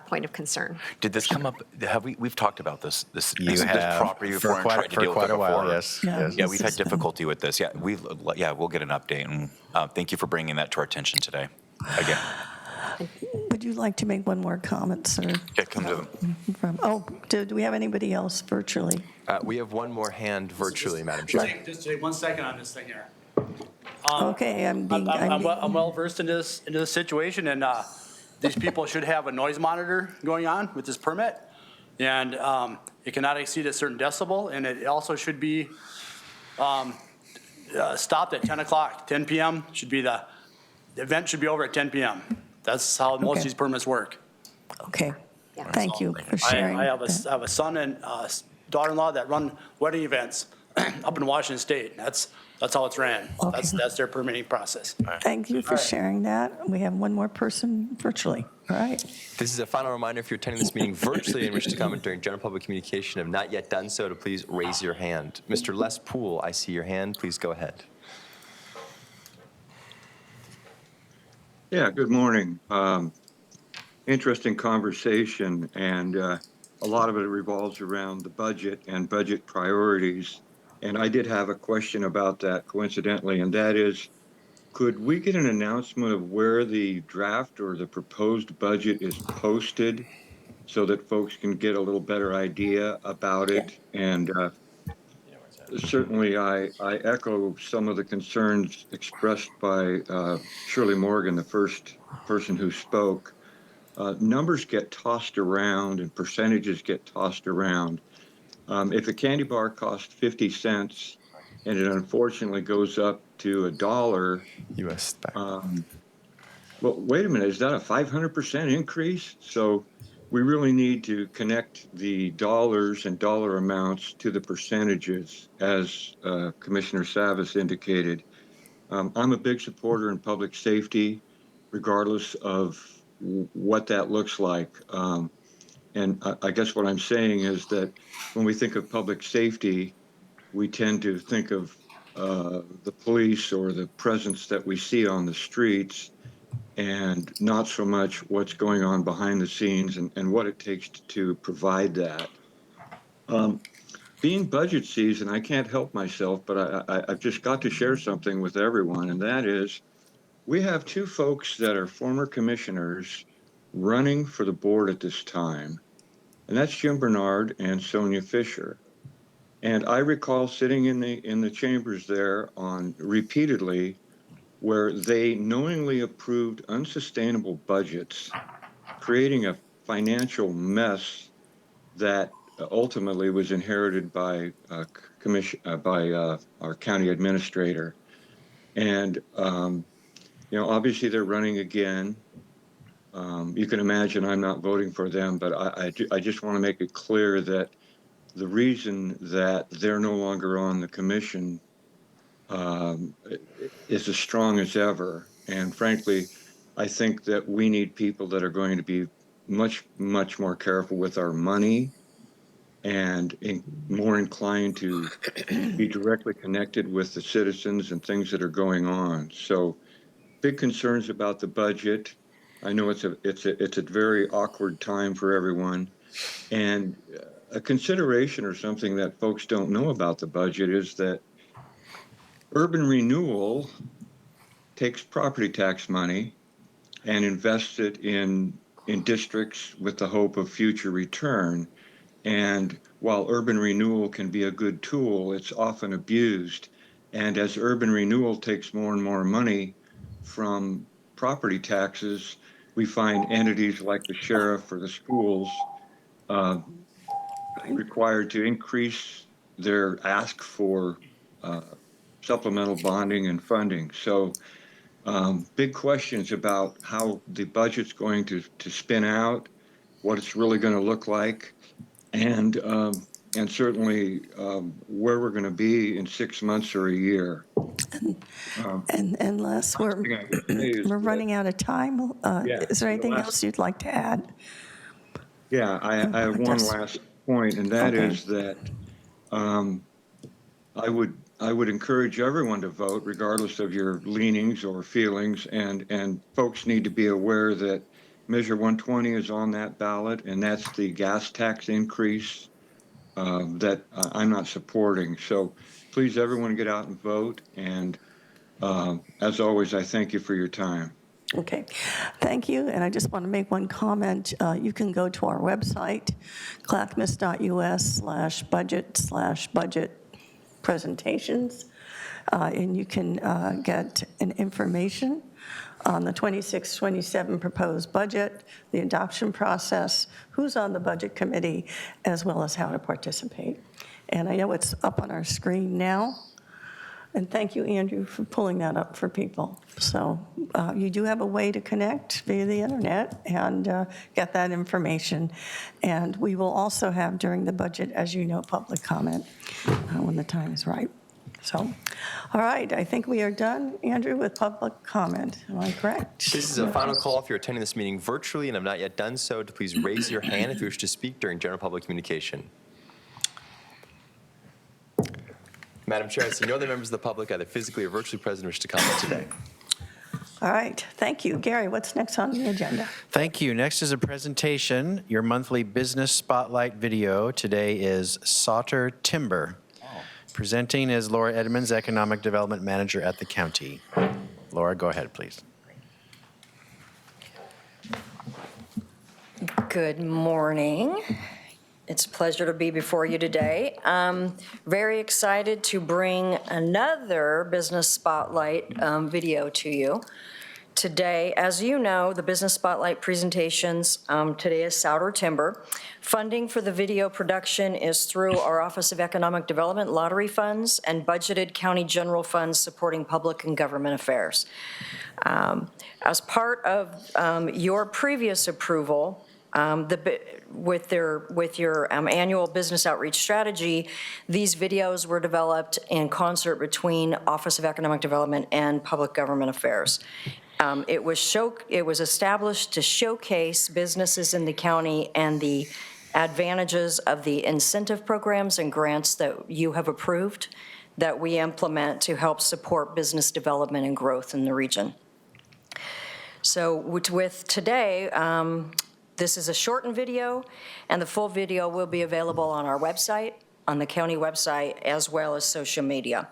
point of concern.
Did this come up, we've talked about this
You
this
have
property
for
before and
quite,
tried to
for
deal with
quite
it
a while,
before.
yes.
Yeah.
yes.
Yeah,
This
we've
has
had
been-
difficulty with this. We'll get an update, and thank you for bringing that to our attention today. Again,
Would you like to make one more comment, sir?
yeah, come to them.
Do we have anybody else virtually?
We have one more hand virtually, Madam Chair.
Just take 1 second on this thing here.
Okay, I'm
well versed in this situation, and these people should have a noise monitor going on with this permit, and it cannot exceed a certain decibel, and it also should be stopped at 10 o'clock. 10 p.m. should be the event should be over at 10 p.m. That's how most
Okay.
of these permits work.
Okay,
Yeah.
thank you for sharing.
I have
that.
I have a son and daughter-in-law that run wedding events up in Washington State. That's how it's ran.
Okay.
That's their permitting process.
Thank you for sharing that. We have one more person virtually. All right.
This is a final reminder, if you're attending this meeting virtually and wish to comment during general public communication and have not yet done so, to please raise your hand. Mr. Les Poole, I see your hand. Please go ahead.
Yeah, good morning. Interesting conversation, and a lot of it revolves around the budget and budget priorities. And I did have a question about that coincidentally, and that is, could we get an announcement of where the draft or the proposed budget is posted so that folks can get a little better idea about it? And certainly I echo some of the concerns expressed by Shirley Morgan, the first person who spoke. Numbers get tossed around and percentages get tossed around. If a candy bar costs 50 cents and it unfortunately goes up to $1,
U.S. back.
well, wait a minute, is that a 500% increase? So we really need to connect the dollars and dollar amounts to the percentages, as Commissioner Savas indicated. I'm a big supporter in public safety, regardless of what that looks like. And I guess what I'm saying is that when we think of public safety, we tend to think of the police or the presence that we see on the streets, and not so much what's going on behind the scenes and what it takes to provide that. Being budget season, I can't help myself, but I've just got to share something with everyone, and that is, we have two folks that are former commissioners running for the board at this time, and that's Jim Bernard and Sonia Fisher. And I recall sitting in the chambers there on repeatedly where they knowingly approved unsustainable budgets, creating a financial mess that ultimately was inherited by our county administrator. And obviously they're running again. You can imagine I'm not voting for them, but I just want to make it clear that the reason that they're no longer on the commission is as strong as ever. And frankly, I think that we need people that are going to be much, much more careful with our money and more inclined to be directly connected with the citizens and things that are going on. So big concerns about the budget. I know it's a very awkward time for everyone. And a consideration or something that folks don't know about the budget is that urban renewal takes property tax money and invests it in districts with the hope of future return. And while urban renewal can be a good tool, it's often abused. And as urban renewal takes more and more money from property taxes, we find entities like the sheriff or the schools required to increase their ask for supplemental bonding and funding. So big questions about how the budget's going to spin out, what it's really going to look like, and certainly where we're going to be in 6 months or a year.
And Les, we're running out of time. Is there anything else you'd like to add?
Yeah, I have one last point, and that is that I would encourage everyone to vote, regardless of your leanings or feelings, and folks need to be aware that Measure 120 is on that ballot, and that's the gas tax increase that I'm not supporting. So please, everyone, get out and vote. And as always, I thank you for your time.
Okay, thank you. And I just want to make one comment. You can go to our website, clackamas.us/budget/budget presentations, and you can get an information on the 26-27 proposed budget, the adoption process, who's on the budget committee, as well as how to participate. And I know it's up on our screen now. And thank you, Andrew, for pulling that up for people. So you do have a way to connect via the internet and get that information. And we will also have, during the budget, as you know, public comment when the time is right. So, all right, I think we are done, Andrew, with public comment. Am I correct?
This is a final call. If you're attending this meeting virtually and have not yet done so, to please raise your hand if you wish to speak during general public communication. Madam Chair, I see no other members of the public, either physically or virtually present, wish to comment today.
All right, thank you. Gary, what's next on the agenda?
Thank you. Next is a presentation, your monthly business spotlight video. Today is Sauter Timber. Presenting is Laura Edmonds, Economic Development Manager at the county. Laura, go ahead, please.
Good morning. It's a pleasure to be before you today. I'm very excited to bring another Business Spotlight video to you. Today, as you know, the Business Spotlight presentations, today is Sauter Timber. Funding for the video production is through our Office of Economic Development lottery funds and budgeted county general funds supporting public and government affairs. As part of your previous approval, with your annual business outreach strategy, these videos were developed in concert between Office of Economic Development and Public Government Affairs. It was established to showcase businesses in the county and the advantages of the incentive programs and grants that you have approved that we implement to help support business development and growth in the region. So with today, this is a shortened video, and the full video will be available on our website, on the county website, as well as social media.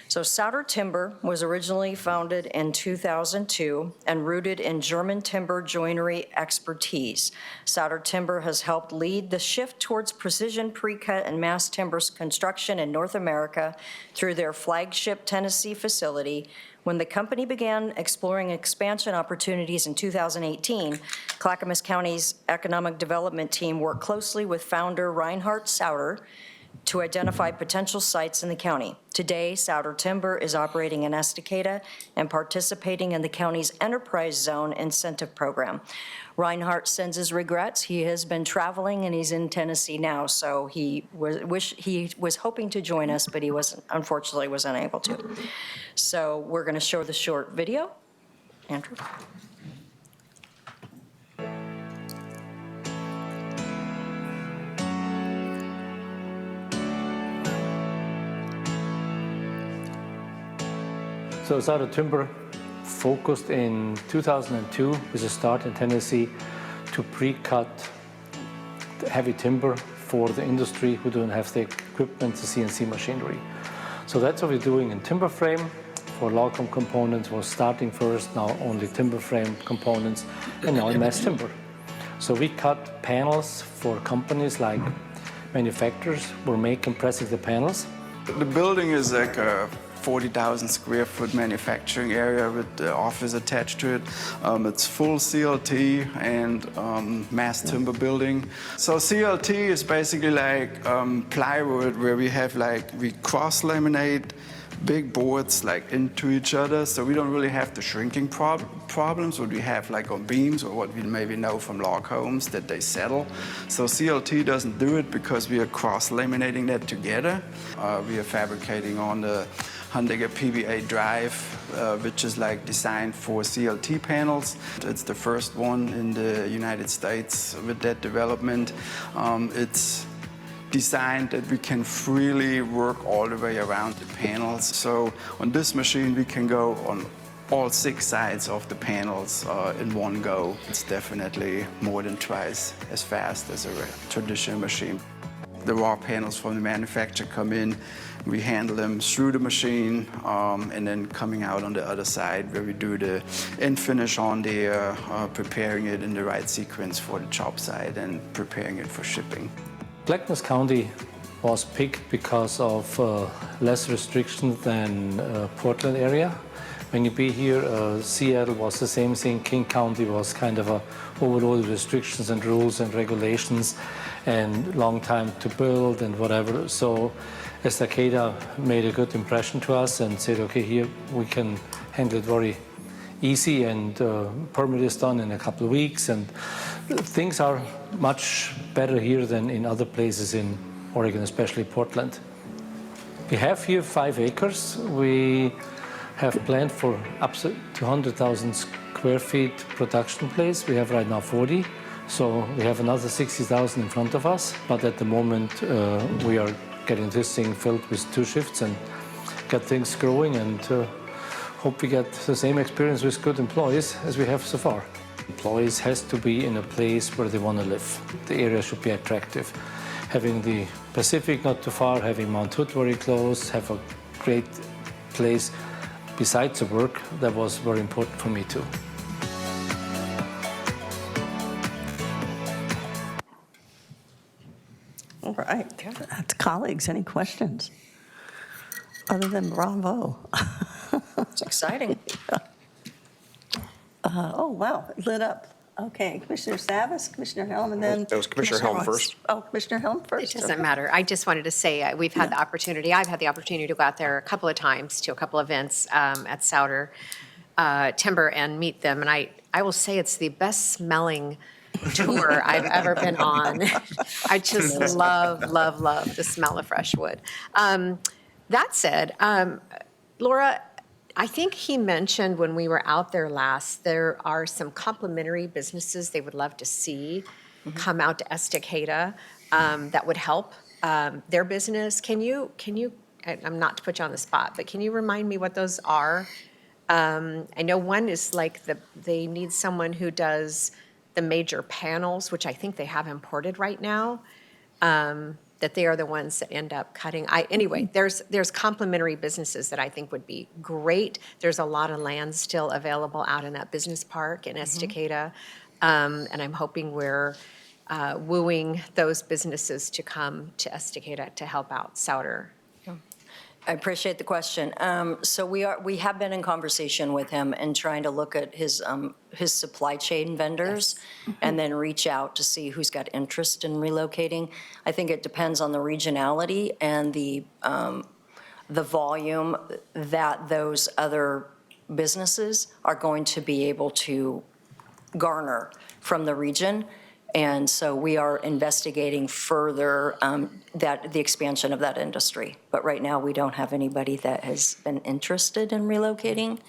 So Sauter Timber was originally founded in 2002 and rooted in German timber joinery expertise. Sauter Timber has helped lead the shift towards precision pre-cut and mass timber construction in North America through their flagship Tennessee facility. When the company began exploring expansion opportunities in 2018, Clackamas County's economic development team worked closely with founder Reinhard Sauter to identify potential sites in the county. Today, Sauter Timber is operating in Estacada and participating in the county's Enterprise Zone incentive program. Reinhardt sends his regrets. He has been traveling and he's in Tennessee now, so he was hoping to join us, but he unfortunately was unable to. So we're going to show the short video. Andrew.
So Sauter Timber focused in 2002 with a start in Tennessee to pre-cut heavy timber for the industry who don't have the equipment, the CNC machinery. So that's what we're doing in timber frame. For log components, we're starting first, now only timber frame components, and now in mass timber. So we cut panels for companies like manufacturers. We're pressing the panels.
The building is like a 40,000 square foot manufacturing area with the office attached to it. It's full CLT and mass timber building. So CLT is basically like plywood where we cross-laminate big boards like into each other, so we don't really have the shrinking problems what we have like on beams or what we maybe know from log homes that they settle. So CLT doesn't do it because we are cross-laminating that together. We are fabricating on the Hundiger PBA drive, which is like designed for CLT panels. It's the first one in the United States with that development. It's designed that we can freely work all the way around the panels. So on this machine, we can go on all 6 sides of the panels in one go. It's definitely more than twice as fast as a traditional machine. The raw panels from the manufacturer come in, we handle them through the machine, and then coming out on the other side where we do the end finish on there, preparing it in the right sequence for the job site and preparing it for shipping.
Clackamas County was picked because of less restrictions than Portland area. When you be here, Seattle was the same thing. King County was kind of overall restrictions and rules and regulations and long time to build and whatever. So Estacada made a good impression to us and said, okay, here we can handle it very easy, and permit is done in a couple of weeks, and things are much better here than in other places in Oregon, especially Portland. We have here 5 acres. We have planned for up to 200,000 square feet production place. We have right now 40, so we have another 60,000 in front of us. But at the moment, we are getting this thing filled with 2 shifts and get things growing, and hope we get the same experience with good employees as we have so far. Employees has to be in a place where they want to live. The area should be attractive. Having the Pacific not too far, having Mount Hood very close, have a great place besides the work, that was very important for me too.
All right. That's colleagues. Any questions? Other than bravo.
It's exciting.
Oh, wow, it lit up. Okay, Commissioner Savas, Commissioner Helm, and then...
That was Commissioner Helm
Ross.
first.
Oh, Commissioner Helm first.
It doesn't matter. I just wanted to say I've had the opportunity to go out there a couple of times to a couple events at Souder Timber and meet them. And I will say it's the best smelling tour I've ever been on. I just love the smell of fresh wood. That said, Laura, I think he mentioned when we were out there last, there are some complementary businesses they would love to see come out to Estacada that would help their business. Can you, I'm not to put you on the spot, but can you remind me what those are? I know one is like they need someone who does the major panels, which I think they have imported right now. That they are the ones that end up cutting. Anyway, there's complementary businesses that I think would be great. There's a lot of land still available out in that business park in Estacada, and I'm hoping we're wooing those businesses to come to Estacada to help out Souder.
I appreciate the question. So we have been in conversation with him and trying to look at his supply chain vendors and then reach out to see who's got interest in relocating. I think it depends on the regionality and the volume that those other businesses are going to be able to garner from the region. And so we are investigating further the expansion of that industry. But right now, we don't have anybody that has been interested in relocating.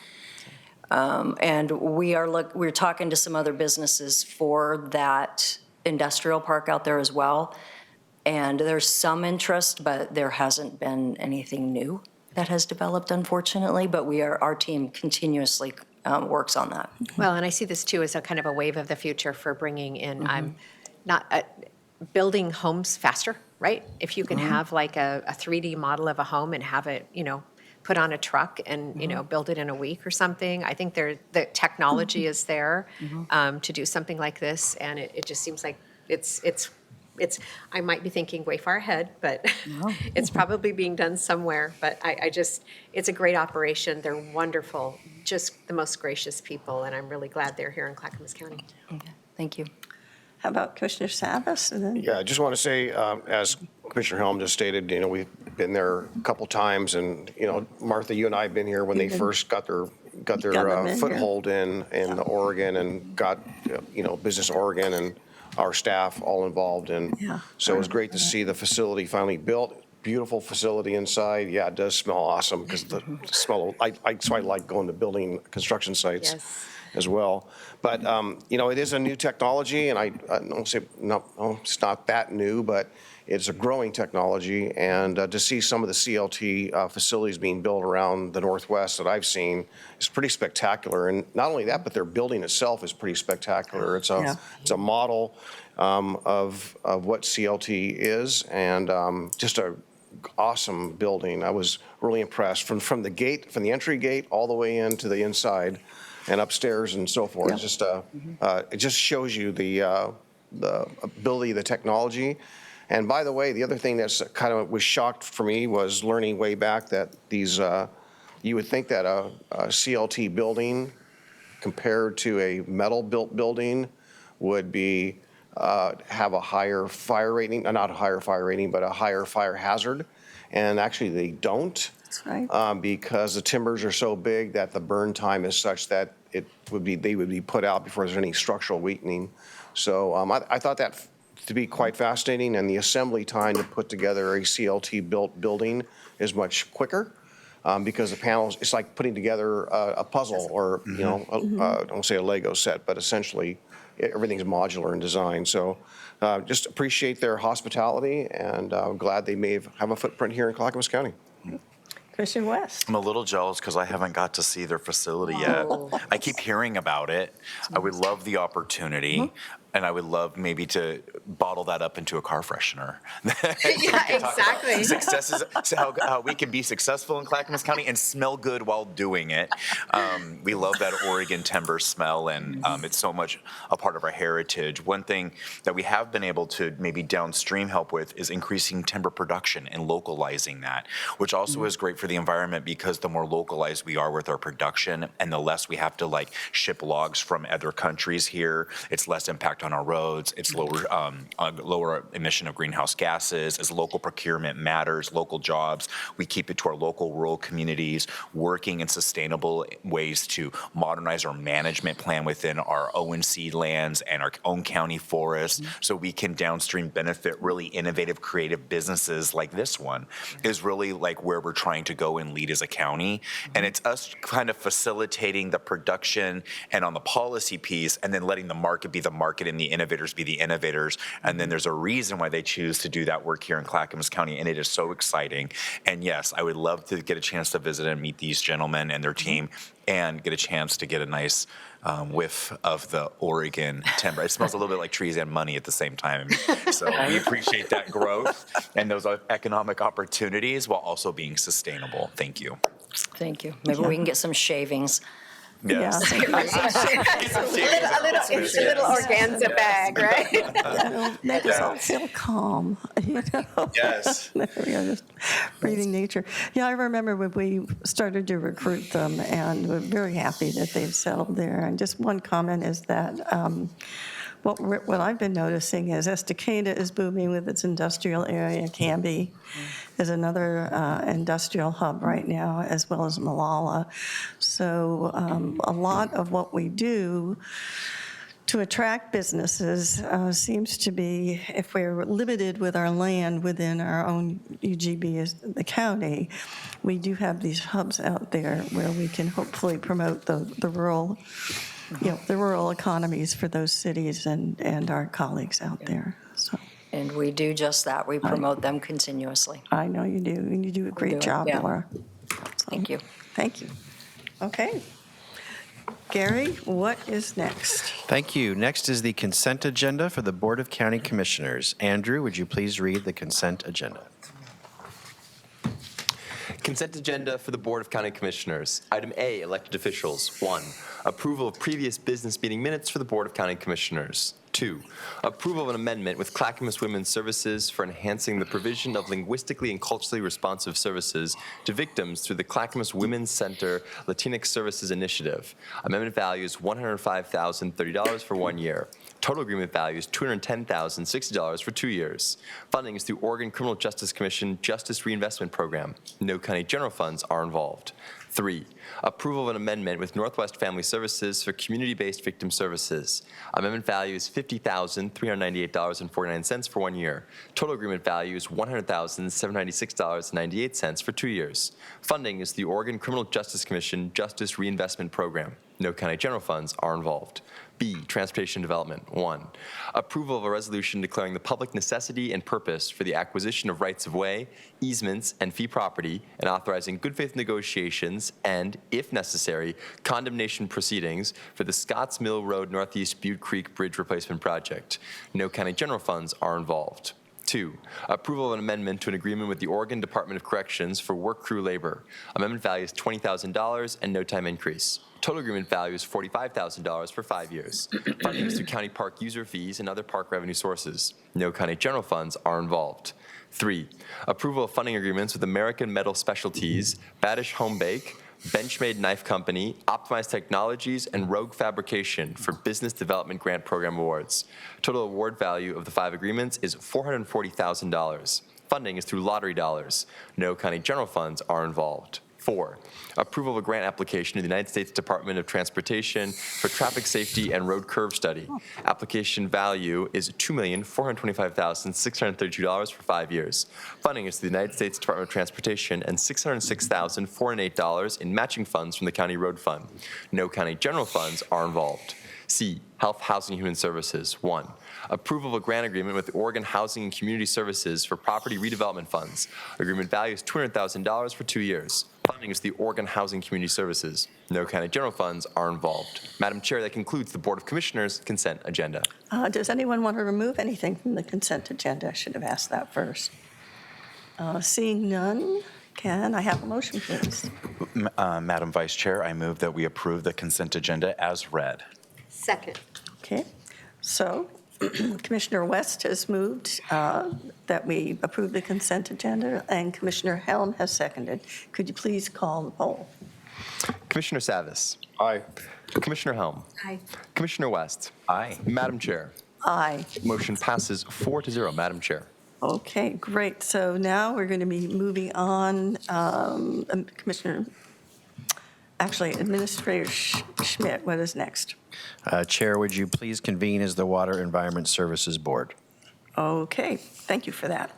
And we're talking to some other businesses for that industrial park out there as well. And there's some interest, but there hasn't been anything new that has developed, unfortunately. But our team continuously works on that.
Well, and I see this too as a kind of a wave of the future for bringing in building homes faster, right? If you can have like a 3D model of a home and have it, put on a truck and build it in a week or something. I think the technology is there to do something like this, and it just seems like it's
I might be thinking way far ahead, but it's probably being done somewhere. But it's a great operation. They're wonderful, just the most gracious people, and I'm really glad they're here in Clackamas County.
Okay, thank you.
How about Commissioner Savas? And then
Yeah, I just want to say, as Commissioner Helm just stated, we've been there a couple times, and, Martha, you and I have been here when they first got their
them in,
foothold in Oregon and got, Business Oregon and our staff all involved. And so it was great to see the facility finally built. Beautiful facility inside. Yeah, it does smell awesome because the smell, so I like going to building construction sites as well. But, it is a new technology, and I don't say, no, it's not that new, but it's a growing technology. And to see some of the CLT facilities being built around the Northwest that I've seen is pretty spectacular. And not only that, but their building itself is pretty spectacular. It's a model of what CLT is, and just a awesome building. I was really impressed from the gate, from the entry gate all the way into the inside and upstairs and so forth. Just it just shows you the ability of the technology. And by the way, the other thing that's kind of was shocked for me was learning way back that these you would think that a CLT building compared to a metal built building would be have a higher fire rating, not a higher fire rating, but a higher fire hazard. And actually they don't.
That's right.
Because the timbers are so big that the burn time is such that they would be put out before there's any structural weakening. So I thought that to be quite fascinating, and the assembly time to put together a CLT built building is much quicker. Because the panels, it's like putting together a puzzle or, I don't say a Lego set, but essentially everything's modular in design. So just appreciate their hospitality, and glad they may have a footprint here in Clackamas County.
Commissioner West.
I'm a little jealous because I haven't got to see their facility yet. I keep hearing about it. I would love the opportunity. And I would love maybe to bottle that up into a car freshener.
Yeah, exactly.
Successes, how we can be successful in Clackamas County and smell good while doing it. We love that Oregon timber smell, and it's so much a part of our heritage. One thing that we have been able to maybe downstream help with is increasing timber production and localizing that, which also is great for the environment because the more localized we are with our production and the less we have to ship logs from other countries here, it's less impact on our roads, it's lower emission of greenhouse gases. As local procurement matters, local jobs, we keep it to our local rural communities, working in sustainable ways to modernize our management plan within our ONC lands and our own county forests, so we can downstream benefit really innovative, creative businesses like this one, is really where we're trying to go and lead as a county. And it's us kind of facilitating the production and on the policy piece, and then letting the market be the market and the innovators be the innovators. And then there's a reason why they choose to do that work here in Clackamas County, and it is so exciting. And yes, I would love to get a chance to visit and meet these gentlemen and their team and get a chance to get a nice whiff of the Oregon timber. It smells a little bit like trees and money at the same time. So we appreciate that growth and those economic opportunities while also being sustainable. Thank you.
Thank you. Maybe we can get some shavings.
Yes.
a little organza bag, right?
It'll make us all feel calm,
Yes.
There we go, just breathing nature. Yeah, I remember when we started to recruit them, and we're very happy that they've settled there. And just one comment is that what I've been noticing is Estacada is booming with its industrial area. Canby is another industrial hub right now, as well as Malala. So a lot of what we do to attract businesses seems to be, if we're limited with our land within our own UGB as the county, we do have these hubs out there where we can hopefully promote the rural, the rural economies for those cities and our colleagues out there. So.
And we do just that. We promote them continuously.
I know you do, and you do a great job, Laura. So,
thank you.
Thank you. Okay. Gary, what is next?
Thank you. Next is the consent agenda for the Board of County Commissioners. Andrew, would you please read the consent agenda?
Consent agenda for the Board of County Commissioners. Item A, elected officials. 1, approval of previous business meeting minutes for the Board of County Commissioners. 2, approval of an amendment with Clackamas Women's Services for enhancing the provision of linguistically and culturally responsive services to victims through the Clackamas Women's Center Latinx Services Initiative. Amendment value is $105,030 for 1 year. Total agreement value is $210,060 for 2 years. Funding is through Oregon Criminal Justice Commission Justice Reinvestment Program. No county general funds are involved. 3, approval of an amendment with Northwest Family Services for community-based victim services. Amendment value is $50,398.49 for 1 year. Total agreement value is $100,796.98 for 2 years. Funding is the Oregon Criminal Justice Commission Justice Reinvestment Program. No county general funds are involved. B, Transportation Development. 1, approval of a resolution declaring the public necessity and purpose for the acquisition of rights-of-way, easements, and fee property, and authorizing good faith negotiations and, if necessary, condemnation proceedings for the Scotts Mill Road Northeast Butte Creek Bridge Replacement Project. No county general funds are involved. 2, approval of an amendment to an agreement with the Oregon Department of Corrections for work crew labor. Amendment value is $20,000 and no time increase. Total agreement value is $45,000 for 5 years. Funding is through county park user fees and other park revenue sources. No county general funds are involved. 3, approval of funding agreements with American Metal Specialties, Badish Home Bake, Benchmade Knife Company, Optimized Technologies, and Rogue Fabrication for Business Development Grant Program awards. Total award value of the 5 agreements is $440,000. Funding is through lottery dollars. No county general funds are involved. 4, approval of a grant application to the United States Department of Transportation for traffic safety and road curve study. Application value is $2,425,632 for 5 years. Funding is to the United States Department of Transportation and $606,408 in matching funds from the County Road Fund. No county general funds are involved. C, Health, Housing, and Human Services. 1, approval of a grant agreement with Oregon Housing and Community Services for property redevelopment funds. Agreement value is $200,000 for 2 years. Funding is the Oregon Housing Community Services. No county general funds are involved. Madam Chair, that concludes the Board of Commissioners' consent agenda.
Does anyone want to remove anything from the consent agenda? I should have asked that first. Seeing none, can I have a motion, please?
Madam Vice Chair, I move that we approve the consent agenda as read.
Second.
Okay, so Commissioner West has moved that we approve the consent agenda, and Commissioner Helm has seconded. Could you please call the poll?
Commissioner Savis.
Aye.
Commissioner Helm.
Aye.
Commissioner West.
Aye.
Madam Chair.
Aye.
Motion passes 4-0, Madam Chair.
Okay, great. So now we're going to be moving on. Administrator Schmidt, what is next?
Chair, would you please convene as the Water Environment Services Board?
Okay, thank you for that.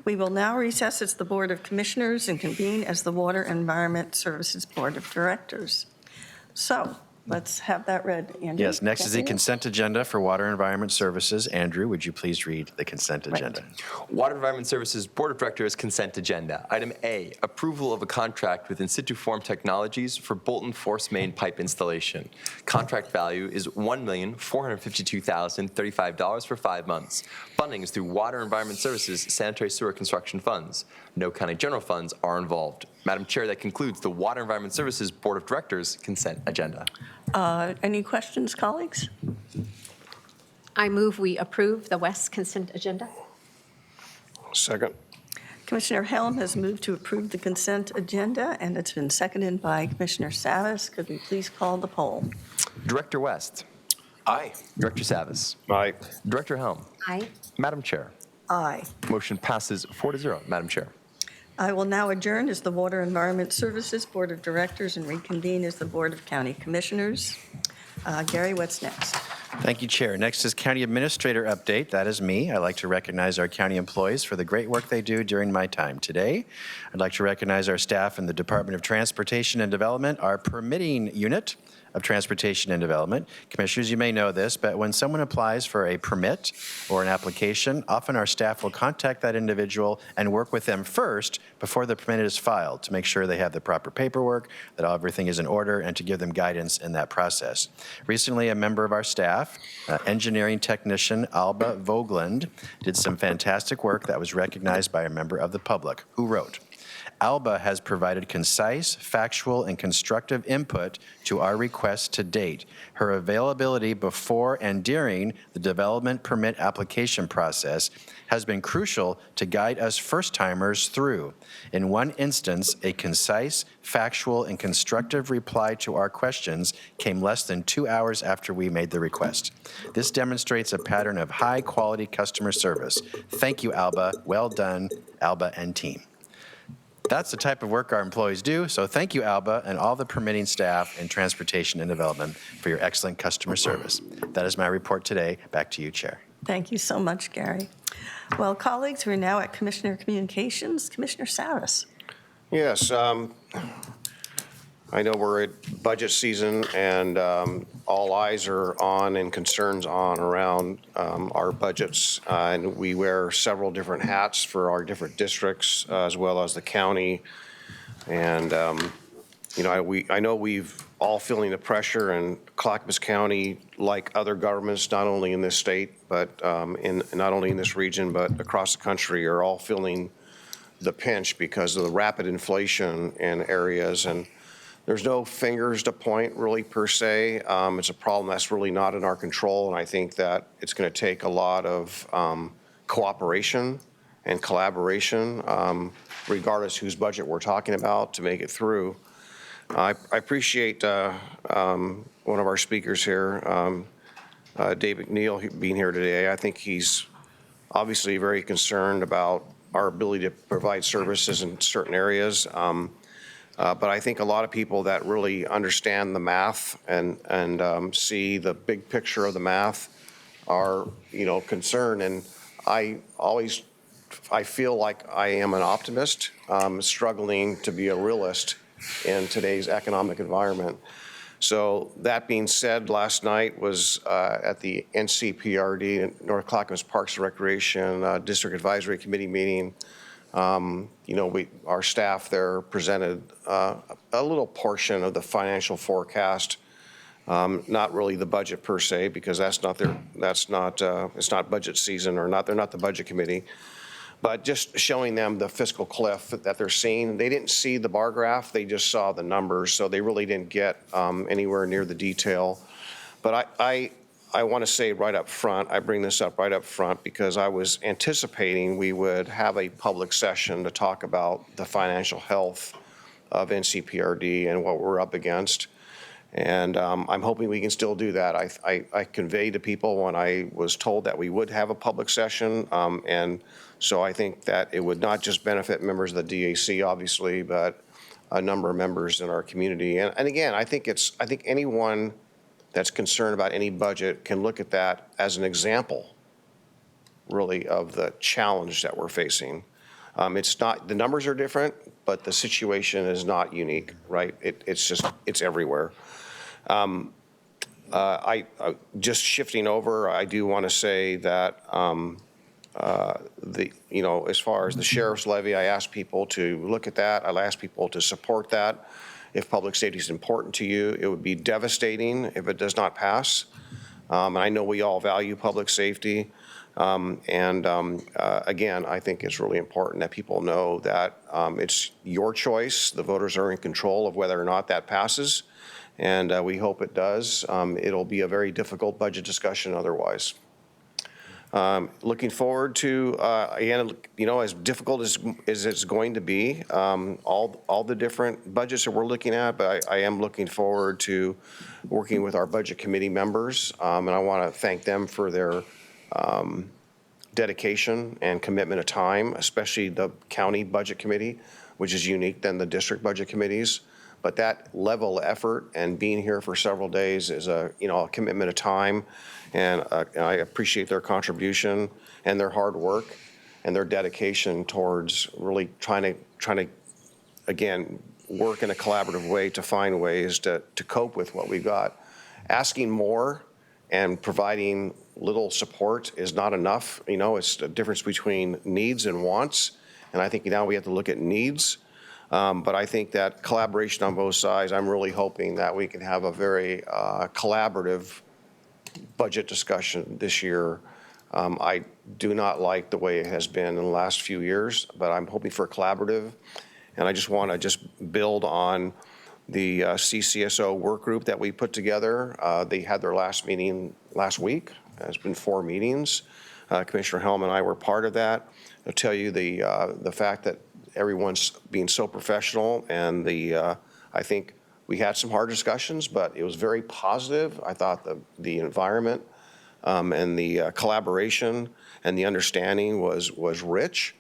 We will now recess as the Board of Commissioners and convene as the Water Environment Services Board of Directors. So let's have that read, Andrew.
Yes, next is the
Continue.
consent agenda for Water Environment Services. Andrew, would you please read the consent agenda?
Water Environment Services Board of Directors consent agenda. Item A, approval of a contract with In Situ Form Technologies for Bolton Force Main pipe installation. Contract value is $1,452,035 for 5 months. Funding is through Water Environment Services Sanitary Sewer Construction Funds. No county general funds are involved. Madam Chair, that concludes the Water Environment Services Board of Directors consent agenda.
Any questions, colleagues?
I move we approve the West consent agenda.
Second.
Commissioner Helm has moved to approve the consent agenda, and it's been seconded by Commissioner Savis. Could we please call the poll?
Director West.
Aye.
Director Savis.
Aye.
Director Helm.
Aye.
Madam Chair.
Aye.
Motion passes 4-0, Madam Chair.
I will now adjourn as the Water Environment Services Board of Directors and reconvene as the Board of County Commissioners. Gary, what's next?
Thank you, Chair. Next is County Administrator update. That is me. I'd like to recognize our county employees for the great work they do during my time today. I'd like to recognize our staff in the Department of Transportation and Development, our permitting unit of Transportation and Development. Commissioners, you may know this, but when someone applies for a permit or an application, often our staff will contact that individual and work with them first before the permit is filed to make sure they have the proper paperwork, that everything is in order, and to give them guidance in that process. Recently, a member of our staff, engineering technician Alba Vogeland, did some fantastic work that was recognized by a member of the public who wrote, Alba has provided concise, factual, and constructive input to our requests to date. Her availability before and during the development permit application process has been crucial to guide us first-timers through. In one instance, a concise, factual, and constructive reply to our questions came less than 2 hours after we made the request. This demonstrates a pattern of high-quality customer service. Thank you, Alba. Well done, Alba and team. That's the type of work our employees do, so thank you, Alba, and all the permitting staff in transportation and development for your excellent customer service. That is my report today. Back to you, Chair.
Thank you so much, Gary. Well, colleagues, we're now at Commissioner Communications. Commissioner Saris.
Yes, I know we're at budget season, and all eyes are on and concerns on around our budgets. And we wear several different hats for our different districts, as well as the county. And, you know, I know we've all feeling the pressure, and Clackamas County, like other governments, not only in this state, but not only in this region, but across the country, are all feeling the pinch because of the rapid inflation in areas. And there's no fingers to point really per se. It's a problem that's really not in our control, and I think that it's going to take a lot of cooperation and collaboration, regardless whose budget we're talking about, to make it through. I appreciate one of our speakers here, Dave McNeil, being here today. I think he's obviously very concerned about our ability to provide services in certain areas. But I think a lot of people that really understand the math and see the big picture of the math are, you know, concerned. And I feel like I am an optimist, struggling to be a realist in today's economic environment. So that being said, last night was at the NCPRD, North Clackamas Parks and Recreation District Advisory Committee meeting. You know, our staff there presented a little portion of the financial forecast, not really the budget per se, because it's not budget season, or they're not the budget committee, but just showing them the fiscal cliff that they're seeing. They didn't see the bar graph, they just saw the numbers, so they really didn't get anywhere near the detail. But I want to say right up front, I bring this up right up front because I was anticipating we would have a public session to talk about the financial health of NCPRD and what we're up against. And I'm hoping we can still do that. I conveyed to people when I was told that we would have a public session. And so I think that it would not just benefit members of the DAC, obviously, but a number of members in our community. And again, I think anyone that's concerned about any budget can look at that as an example, really, of the challenge that we're facing. It's not, the numbers are different, but the situation is not unique, right? It's everywhere. Just shifting over, I do want to say that you know, as far as the sheriff's levy, I asked people to look at that. I asked people to support that. If public safety is important to you, it would be devastating if it does not pass. And I know we all value public safety. Again, I think it's really important that people know that it's your choice. The voters are in control of whether or not that passes. And we hope it does. It'll be a very difficult budget discussion otherwise. Looking forward to, again, you know, as difficult as it's going to be, all the different budgets that we're looking at, but I am looking forward to working with our budget committee members, and I want to thank them for their dedication and commitment of time, especially the county budget committee, which is unique than the district budget committees. But that level of effort and being here for several days is a commitment of time, and I appreciate their contribution and their hard work and their dedication towards really trying to again work in a collaborative way to find ways to cope with what we've got. Asking more and providing little support is not enough. You know, it's the difference between needs and wants, and I think now we have to look at needs. But I think that collaboration on both sides, I'm really hoping that we can have a very collaborative budget discussion this year. I do not like the way it has been in the last few years, but I'm hoping for collaborative. And I just want to build on the CCSO work group that we put together. They had their last meeting last week. It's been 4 meetings. Commissioner Helm and I were part of that. I'll tell you the fact that everyone's being so professional, and I think we had some hard discussions, but it was very positive. I thought the environment and the collaboration and the understanding was rich,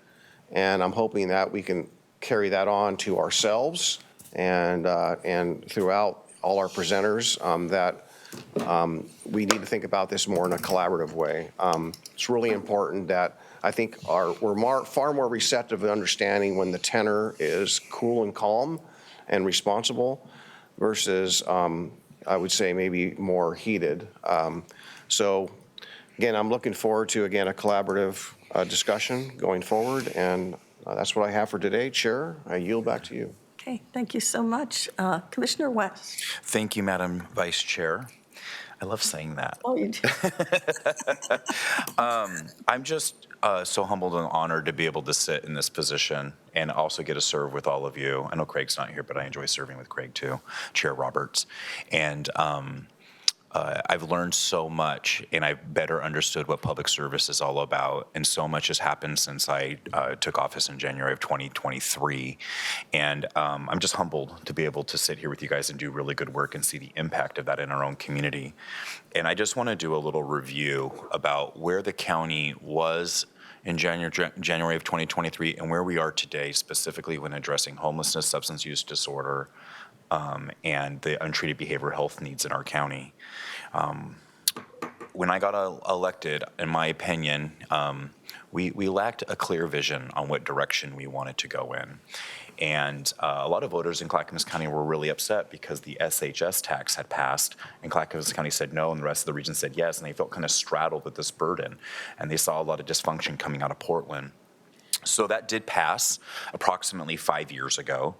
and I'm hoping that we can carry that on to ourselves and throughout all our presenters, that we need to think about this more in a collaborative way. It's really important that I think we're far more receptive and understanding when the tenor is cool and calm and responsible versus, I would say, maybe more heated. So again, I'm looking forward to, again, a collaborative discussion going forward, and that's what I have for today. Chair, I yield back to you.
Okay, thank you so much. Commissioner West.
Thank you, Madam Vice Chair. I love saying that.
Oh, you do.
I'm just so humbled and honored to be able to sit in this position and also get to serve with all of you. I know Craig's not here, but I enjoy serving with Craig too, Chair Roberts. And I've learned so much, and I've better understood what public service is all about. And so much has happened since I took office in January of 2023. And I'm just humbled to be able to sit here with you guys and do really good work and see the impact of that in our own community. And I just want to do a little review about where the county was in January of 2023 and where we are today, specifically when addressing homelessness, substance use disorder, and the untreated behavioral health needs in our county. When I got elected, in my opinion, we lacked a clear vision on what direction we wanted to go in. And a lot of voters in Clackamas County were really upset because the SHS tax had passed, and Clackamas County said no, and the rest of the region said yes, and they felt kind of straddled with this burden. And they saw a lot of dysfunction coming out of Portland. So that did pass approximately 5 years ago.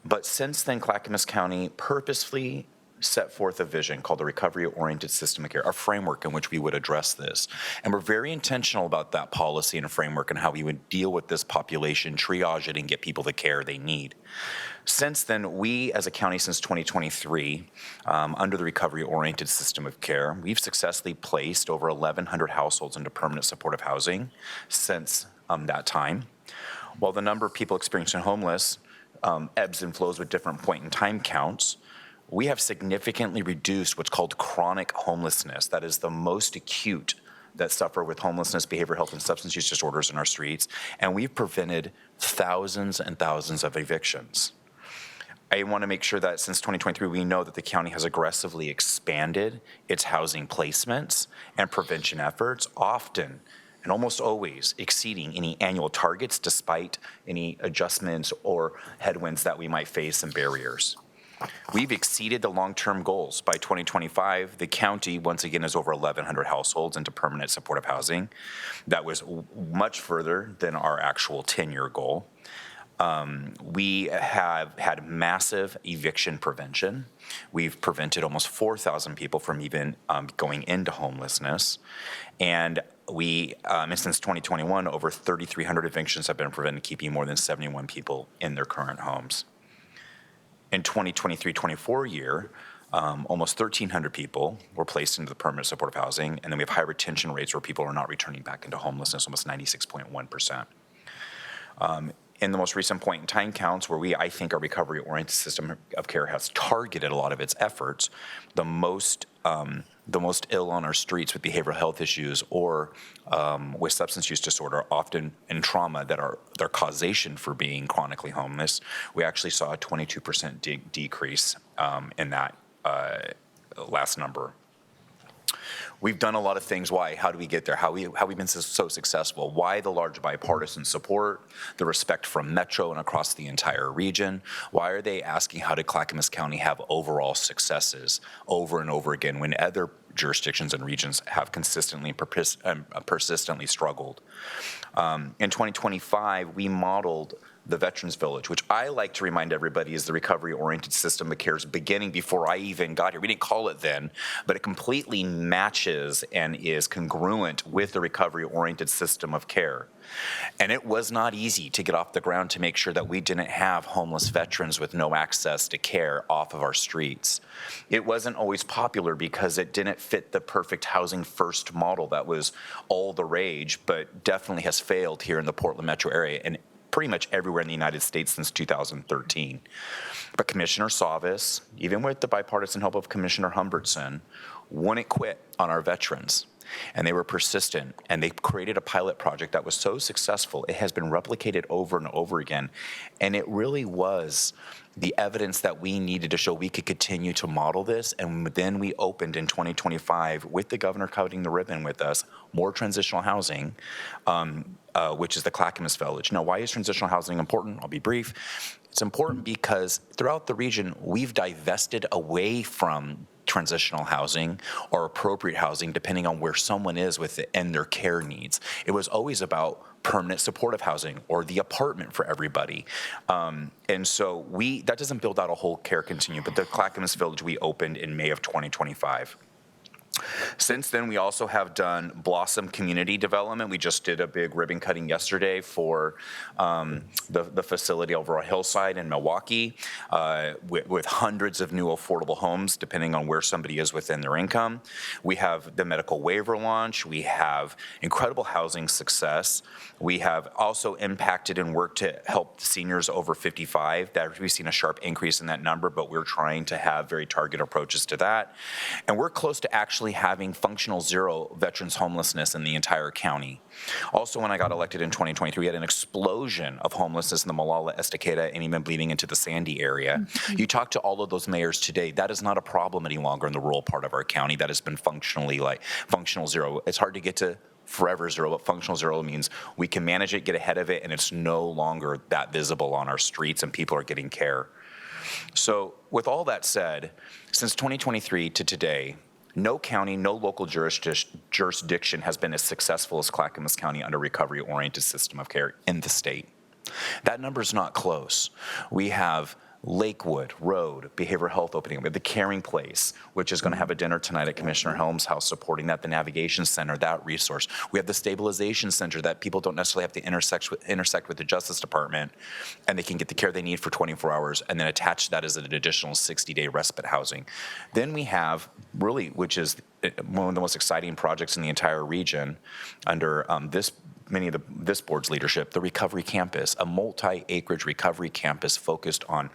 But since then, Clackamas County purposefully set forth a vision called the Recovery-Oriented System of Care, a framework in which we would address this. And we're very intentional about that policy and framework and how we would deal with this population, triage it, and get people the care they need. Since then, we as a county, since 2023, under the Recovery-Oriented System of Care, we've successfully placed over 1,100 households into permanent supportive housing since that time. While the number of people experiencing homeless ebbs and flows with different point in time counts, we have significantly reduced what's called chronic homelessness. That is the most acute that suffer with homelessness, behavioral health, and substance use disorders in our streets, and we've prevented thousands and thousands of evictions. I want to make sure that since 2023, we know that the county has aggressively expanded its housing placements and prevention efforts, often and almost always exceeding any annual targets despite any adjustments or headwinds that we might face and barriers. We've exceeded the long-term goals. By 2025, the county, once again, is over 1,100 households into permanent supportive housing. That was much further than our actual 10-year goal. We have had massive eviction prevention. We've prevented almost 4,000 people from even going into homelessness. And since 2021, over 3,300 evictions have been prevented, keeping more than 71 people in their current homes. In 2023-24 year, almost 1,300 people were placed into the permanent supportive housing, and then we have high retention rates where people are not returning back into homelessness, almost 96.1%. In the most recent point in time counts where I think our recovery-oriented system of care has targeted a lot of its efforts, the most ill on our streets with behavioral health issues or with substance use disorder, often in trauma that are their causation for being chronically homeless, we actually saw a 22% decrease in that last number. We've done a lot of things. Why? How do we get there? How have we been so successful? Why the large bipartisan support, the respect from Metro and across the entire region? Why are they asking how did Clackamas County have overall successes over and over again when other jurisdictions and regions have consistently and persistently struggled? In 2025, we modeled the Veterans Village, which I like to remind everybody is the recovery-oriented system of care's beginning before I even got here. We didn't call it then, but it completely matches and is congruent with the recovery-oriented system of care. And it was not easy to get off the ground to make sure that we didn't have homeless veterans with no access to care off of our streets. It wasn't always popular because it didn't fit the perfect housing first model that was all the rage, but definitely has failed here in the Portland metro area and pretty much everywhere in the United States since 2013. But Commissioner Savas, even with the bipartisan help of Commissioner Humbertson, wouldn't quit on our veterans. And they were persistent, and they created a pilot project that was so successful, it has been replicated over and over again. And it really was the evidence that we needed to show we could continue to model this. And then we opened in 2025, with the governor cutting the ribbon with us, more transitional housing, which is the Clackamas Village. Now, why is transitional housing important? I'll be brief. It's important because throughout the region, we've divested away from transitional housing or appropriate housing, depending on where someone is within their care needs. It was always about permanent supportive housing or the apartment for everybody. And so that doesn't build out a whole care continuum, but the Clackamas Village we opened in May of 2025. Since then, we also have done Blossom Community Development. We just did a big ribbon cutting yesterday for the facility over on Hillside in Milwaukee with hundreds of new affordable homes, depending on where somebody is within their income. We have the medical waiver launch. We have incredible housing success. We have also impacted and worked to help seniors over 55. We've seen a sharp increase in that number, but we're trying to have very targeted approaches to that. And we're close to actually having functional zero veterans homelessness in the entire county. Also, when I got elected in 2023, we had an explosion of homelessness in the Malala, Estacada, and even bleeding into the Sandy area. You talk to all of those mayors today, that is not a problem any longer in the rural part of our county. That has been functional zero. It's hard to get to forever zero, but functional zero means we can manage it, get ahead of it, and it's no longer that visible on our streets and people are getting care. So with all that said, since 2023 to today, no county, no local jurisdiction has been as successful as Clackamas County under recovery-oriented system of care in the state. That number is not close. We have Lakewood Road, behavioral health opening. We have the Caring Place, which is going to have a dinner tonight at Commissioner Helms' house supporting that, the Navigation Center, that resource. We have the Stabilization Center that people don't necessarily have to intersect with the Justice Department, and they can get the care they need for 24 hours, and then attach that as an additional 60-day respite housing. Then we have, really, which is one of the most exciting projects in the entire region under this board's leadership, the Recovery Campus, a multi-acreage recovery campus focused on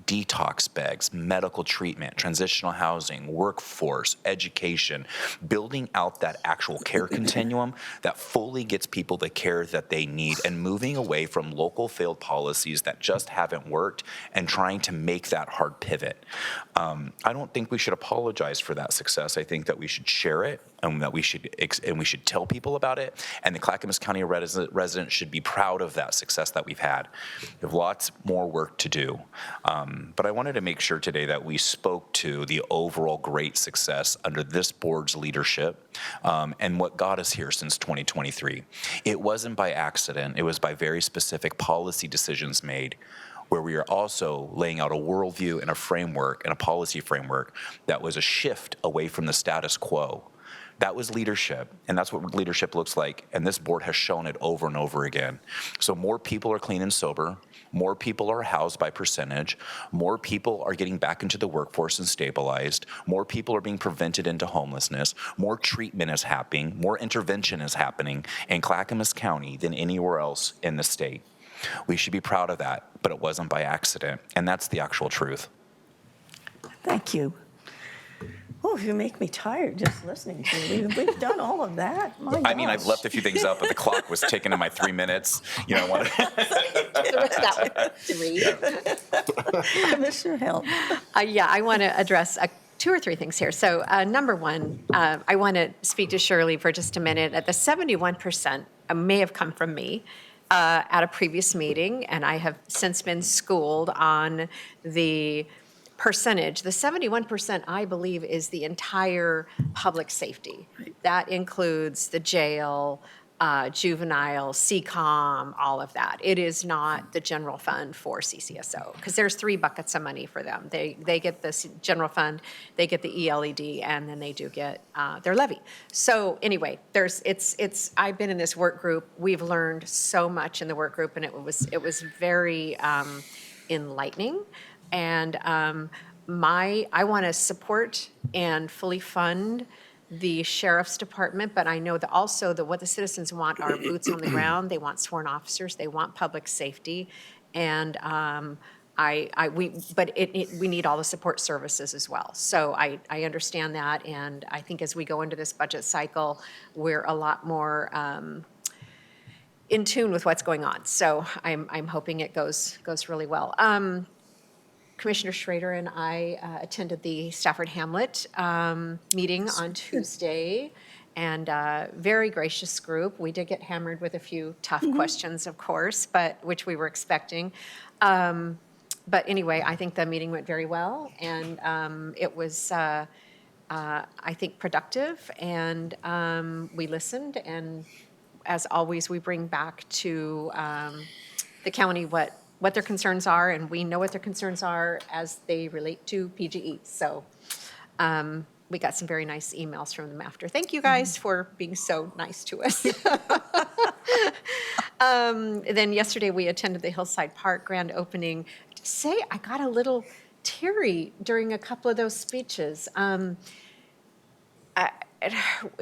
detox bags, medical treatment, transitional housing, workforce, education, building out that actual care continuum that fully gets people the care that they need and moving away from local failed policies that just haven't worked and trying to make that hard pivot. I don't think we should apologize for that success. I think that we should share it and that we should tell people about it. And the Clackamas County residents should be proud of that success that we've had. We have lots more work to do. But I wanted to make sure today that we spoke to the overall great success under this board's leadership and what got us here since 2023. It wasn't by accident. It was by very specific policy decisions made where we are also laying out a worldview and a framework and a policy framework that was a shift away from the status quo. That was leadership, and that's what leadership looks like, and this board has shown it over and over again. So more people are clean and sober, more people are housed by percentage, more people are getting back into the workforce and stabilized, more people are being prevented into homelessness, more treatment is happening, more intervention is happening in Clackamas County than anywhere else in the state. We should be proud of that, but it wasn't by accident, and that's the actual truth.
Thank you. Oh, you make me tired just listening to you. We've done all of that.
I mean, I've left a few things out, but the clock was ticking in my 3 minutes. You know, I want
That was 3.
Commissioner Hill.
I want to address 2 or 3 things here. So number one, I want to speak to Shirley for just a minute. At the 71% may have come from me at a previous meeting, and I have since been schooled on the percentage. The 71%, I believe, is the entire public safety. That includes the jail, juvenile, CCOM, all of that. It is not the general fund for CCSO, because there's 3 buckets of money for them. They get the general fund, they get the ELED, and then they do get their levy. So anyway, I've been in this work group. We've learned so much in the work group, and it was very enlightening. And I want to support and fully fund the sheriff's department, but I know that also that what the citizens want are boots on the ground. They want sworn officers. They want public safety, and we need all the support services as well. So I understand that, and I think as we go into this budget cycle, we're a lot more in tune with what's going on. So I'm hoping it goes really well. Commissioner Schrader and I attended the Stafford Hamlet meeting on Tuesday, and very gracious group. We did get hammered with a few tough questions, of course, but which we were expecting. But anyway, I think the meeting went very well, and it was, I think, productive, and we listened, and as always, we bring back to the county what their concerns are, and we know what their concerns are as they relate to PGE. So we got some very nice emails from them after. Thank you guys for being so nice to us. Then yesterday we attended the Hillside Park grand opening. To say I got a little teary during a couple of those speeches.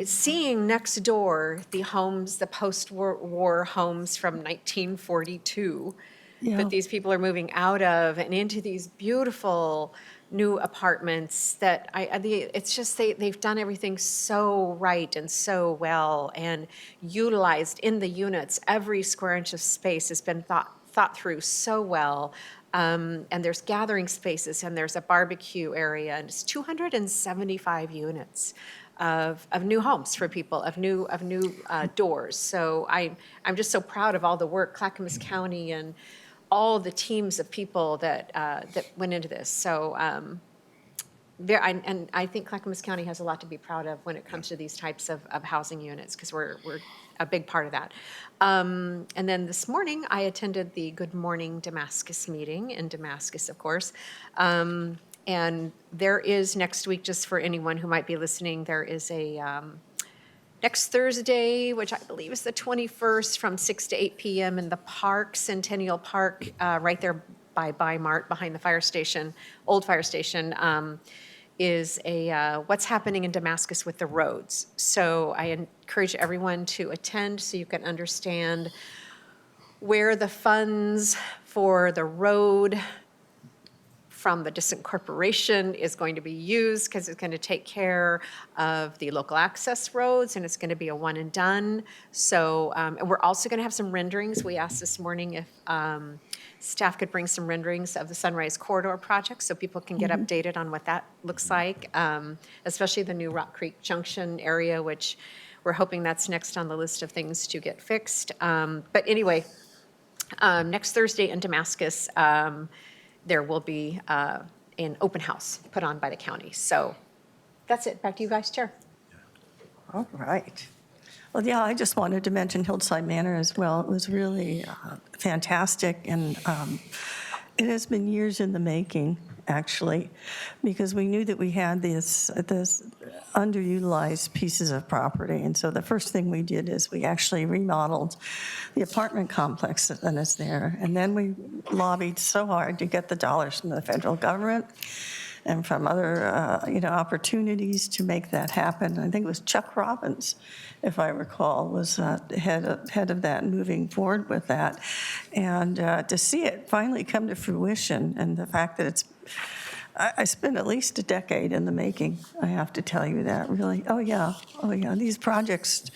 Seeing next door the homes, the post-war homes from 1942, that these people are moving out of and into these beautiful new apartments that it's just they've done everything so right and so well and utilized in the units. Every square inch of space has been thought through so well. And there's gathering spaces, and there's a barbecue area, and it's 275 units of new homes for people, of new doors. So I'm just so proud of all the work Clackamas County and all the teams of people that went into this. So and I think Clackamas County has a lot to be proud of when it comes to these types of housing units, because we're a big part of that. And then this morning, I attended the Good Morning Damascus meeting in Damascus, of course. And there is next week, just for anyone who might be listening, there is a next Thursday, which I believe is the 21st, from 6 to 8 p.m. in the park, Centennial Park, right there by Mart, behind the fire station, old fire station, is a what's happening in Damascus with the roads. So I encourage everyone to attend so you can understand where the funds for the road from the distant corporation is going to be used, because it's going to take care of the local access roads, and it's going to be a one and done. So and we're also going to have some renderings. We asked this morning if staff could bring some renderings of the Sunrise Corridor project so people can get updated on what that looks like, especially the new Rock Creek Junction area, which we're hoping that's next on the list of things to get fixed. But anyway, next Thursday in Damascus, there will be an open house put on by the county. So that's it. Back to you guys, Chair.
All right. Well, yeah, I just wanted to mention Hillside Manor as well. It was really fantastic, and it has been years in the making, actually, because we knew that we had this underutilized pieces of property. And so the first thing we did is we actually remodeled the apartment complex that is there. And then we lobbied so hard to get the dollars from the federal government and from other opportunities to make that happen. I think it was Chuck Robbins, if I recall, was head of that, moving forward with that. And to see it finally come to fruition, and the fact that I spent at least a decade in the making, I have to tell you that, really. Oh yeah. These projects,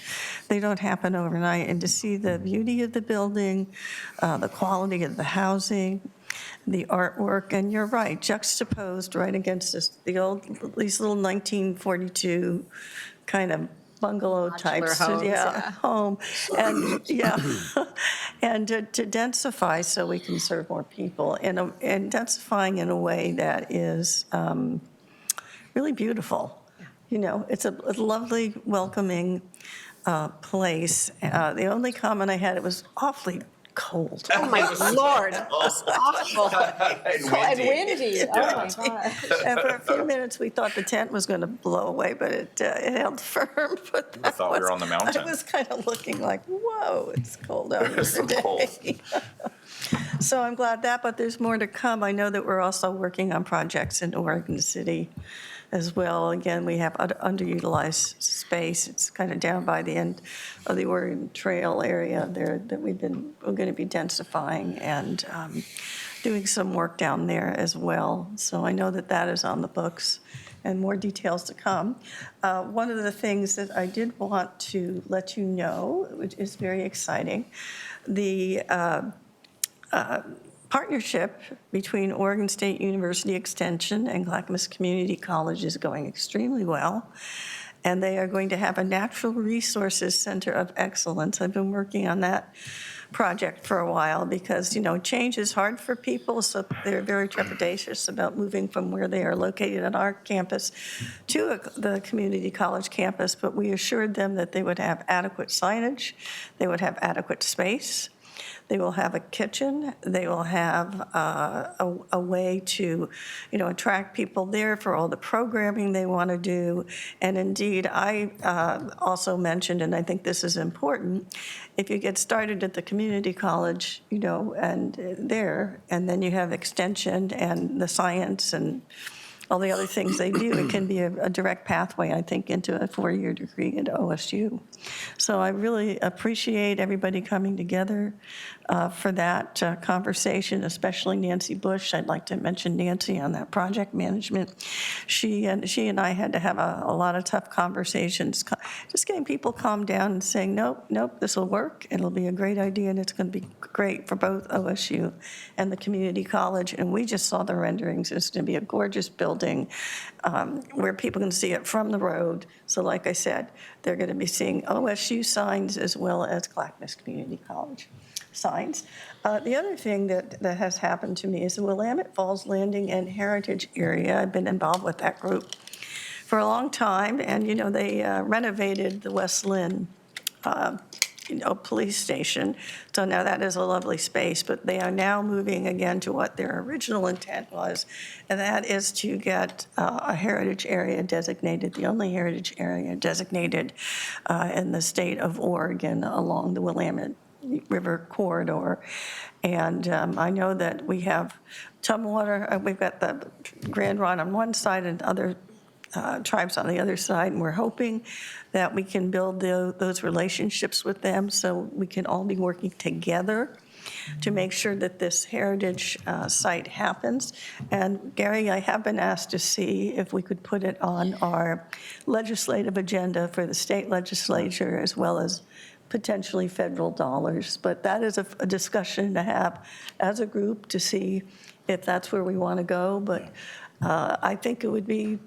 they don't happen overnight. And to see the beauty of the building, the quality of the housing, the artwork, and you're right, juxtaposed right against these little 1942 kind of bungalow types, home, and and to densify so we can serve more people, and densifying in a way that is really beautiful. It's a lovely, welcoming place. The only comment I had, it was awfully cold.
Oh, my Lord. It's awful. And windy. Oh, my gosh.
And for a few minutes, we thought the tent was going to blow away, but it held firm. But
I thought we were on the mountain.
I was kind of looking like, whoa, it's cold out here today. So I'm glad that, but there's more to come. I know that we're also working on projects in Oregon City as well. Again, we have underutilized space. It's kind of down by the end of the Oregon Trail area there that we're going to be densifying and doing some work down there as well. So I know that that is on the books and more details to come. One of the things that I did want to let you know, which is very exciting, the partnership between Oregon State University Extension and Clackamas Community College is going extremely well. And they are going to have a Natural Resources Center of Excellence. I've been working on that project for a while because, you know, change is hard for people, so they're very trepidatious about moving from where they are located on our campus to the community college campus. But we assured them that they would have adequate signage, they would have adequate space, they will have a kitchen. They will have a way to, you know, attract people there for all the programming they want to do. And indeed, I also mentioned, and I think this is important, if you get started at the community college, you know, and there, and then you have extension and the science and all the other things they do, it can be a direct pathway, I think, into a 4-year degree at OSU. So I really appreciate everybody coming together for that conversation, especially Nancy Bush. I'd like to mention Nancy on that project management. She and I had to have a lot of tough conversations, just getting people calmed down and saying, nope, this will work. It'll be a great idea, and it's going to be great for both OSU and the community college. And we just saw the renderings. It's going to be a gorgeous building where people can see it from the road. So like I said, they're going to be seeing OSU signs as well as Clackamas Community College signs. The other thing that has happened to me is the Willamette Falls Landing and Heritage Area. I've been involved with that group for a long time, and you know they renovated the West Lynn police station. So now that is a lovely space, but they are now moving again to what their original intent was, and that is to get a heritage area designated, the only heritage area designated in the state of Oregon along the Willamette River corridor. And I know that we have Tumwater, we've got the Grand Ron on one side and other tribes on the other side, and we're hoping that we can build those relationships with them so we can all be working together to make sure that this heritage site happens. And Gary, I have been asked to see if we could put it on our legislative agenda for the state legislature as well as potentially federal dollars. But that is a discussion to have as a group to see if that's where we want to go. But I think it would be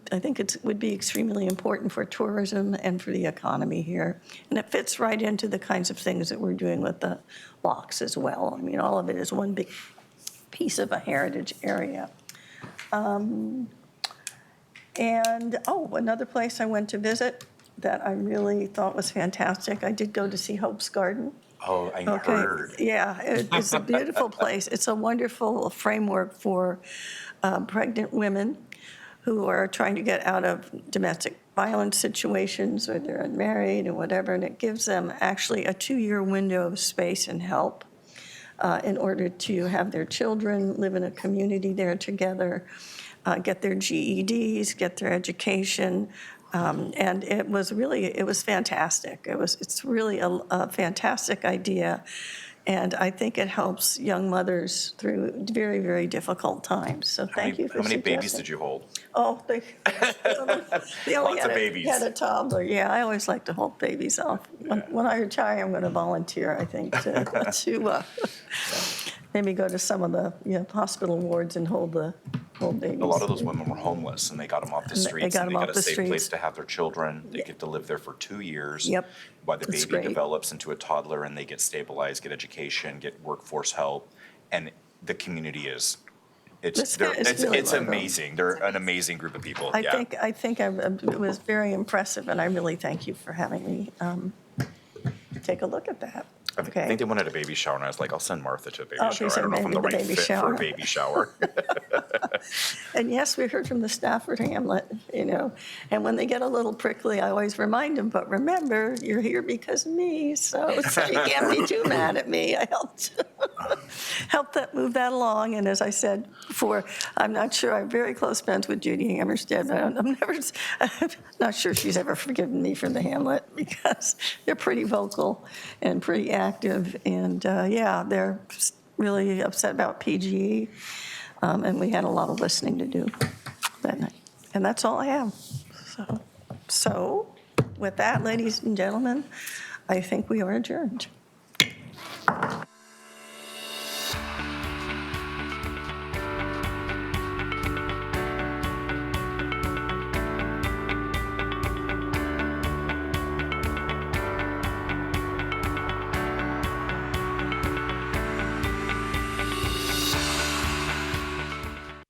extremely important for tourism and for the economy here. And it fits right into the kinds of things that we're doing with the locks as well. I mean, all of it is one big piece of a heritage area. Another place I went to visit that I really thought was fantastic, I did go to see Hope's Garden.
Oh, I heard.
Yeah, it's a beautiful place. It's a wonderful framework for pregnant women who are trying to get out of domestic violence situations or they're unmarried or whatever, and it gives them actually a 2-year window of space and help in order to have their children live in a community there together, get their GEDs, get their education. And it was fantastic. It's really a fantastic idea. And I think it helps young mothers through very, very difficult times. So thank you for
How many
suggesting.
babies did you hold?
Oh, they only
Lots of babies.
had a toddler. Yeah, I always like to hold babies off. When I retire, I'm going to volunteer, I think, to maybe go to some of the hospital wards and hold babies.
A lot of those women were homeless, and they got them off the streets.
They got
a safe place to have their children. They get to live there for 2 years.
Yep.
While the
That's
baby
great.
develops into a toddler, and they get stabilized, get education, get workforce help, and the community is. It's
really
amazing. They're an amazing group of people.
I think it was very impressive, and I really thank you for having me take a look at that.
I
Okay.
think they wanted a baby shower, and I was like, I'll send Martha to a baby
Oh,
shower.
okay,
I don't know if I'm
so
the
maybe
right
the baby
fit for
shower.
a baby shower.
And yes, we heard from the Stafford Hamlet, and when they get a little prickly, I always remind them, but remember, you're here because of me, so you can't be too mad at me. I helped move that along, and as I said before, I'm not sure, I'm very close friends with Judy Hammerstead, but I'm not sure she's ever forgiven me for the Hamlet, because they're pretty vocal and pretty active, and yeah, they're really upset about PGE. And we had a lot of listening to do that night. And that's all I have. So with that, ladies and gentlemen, I think we are adjourned.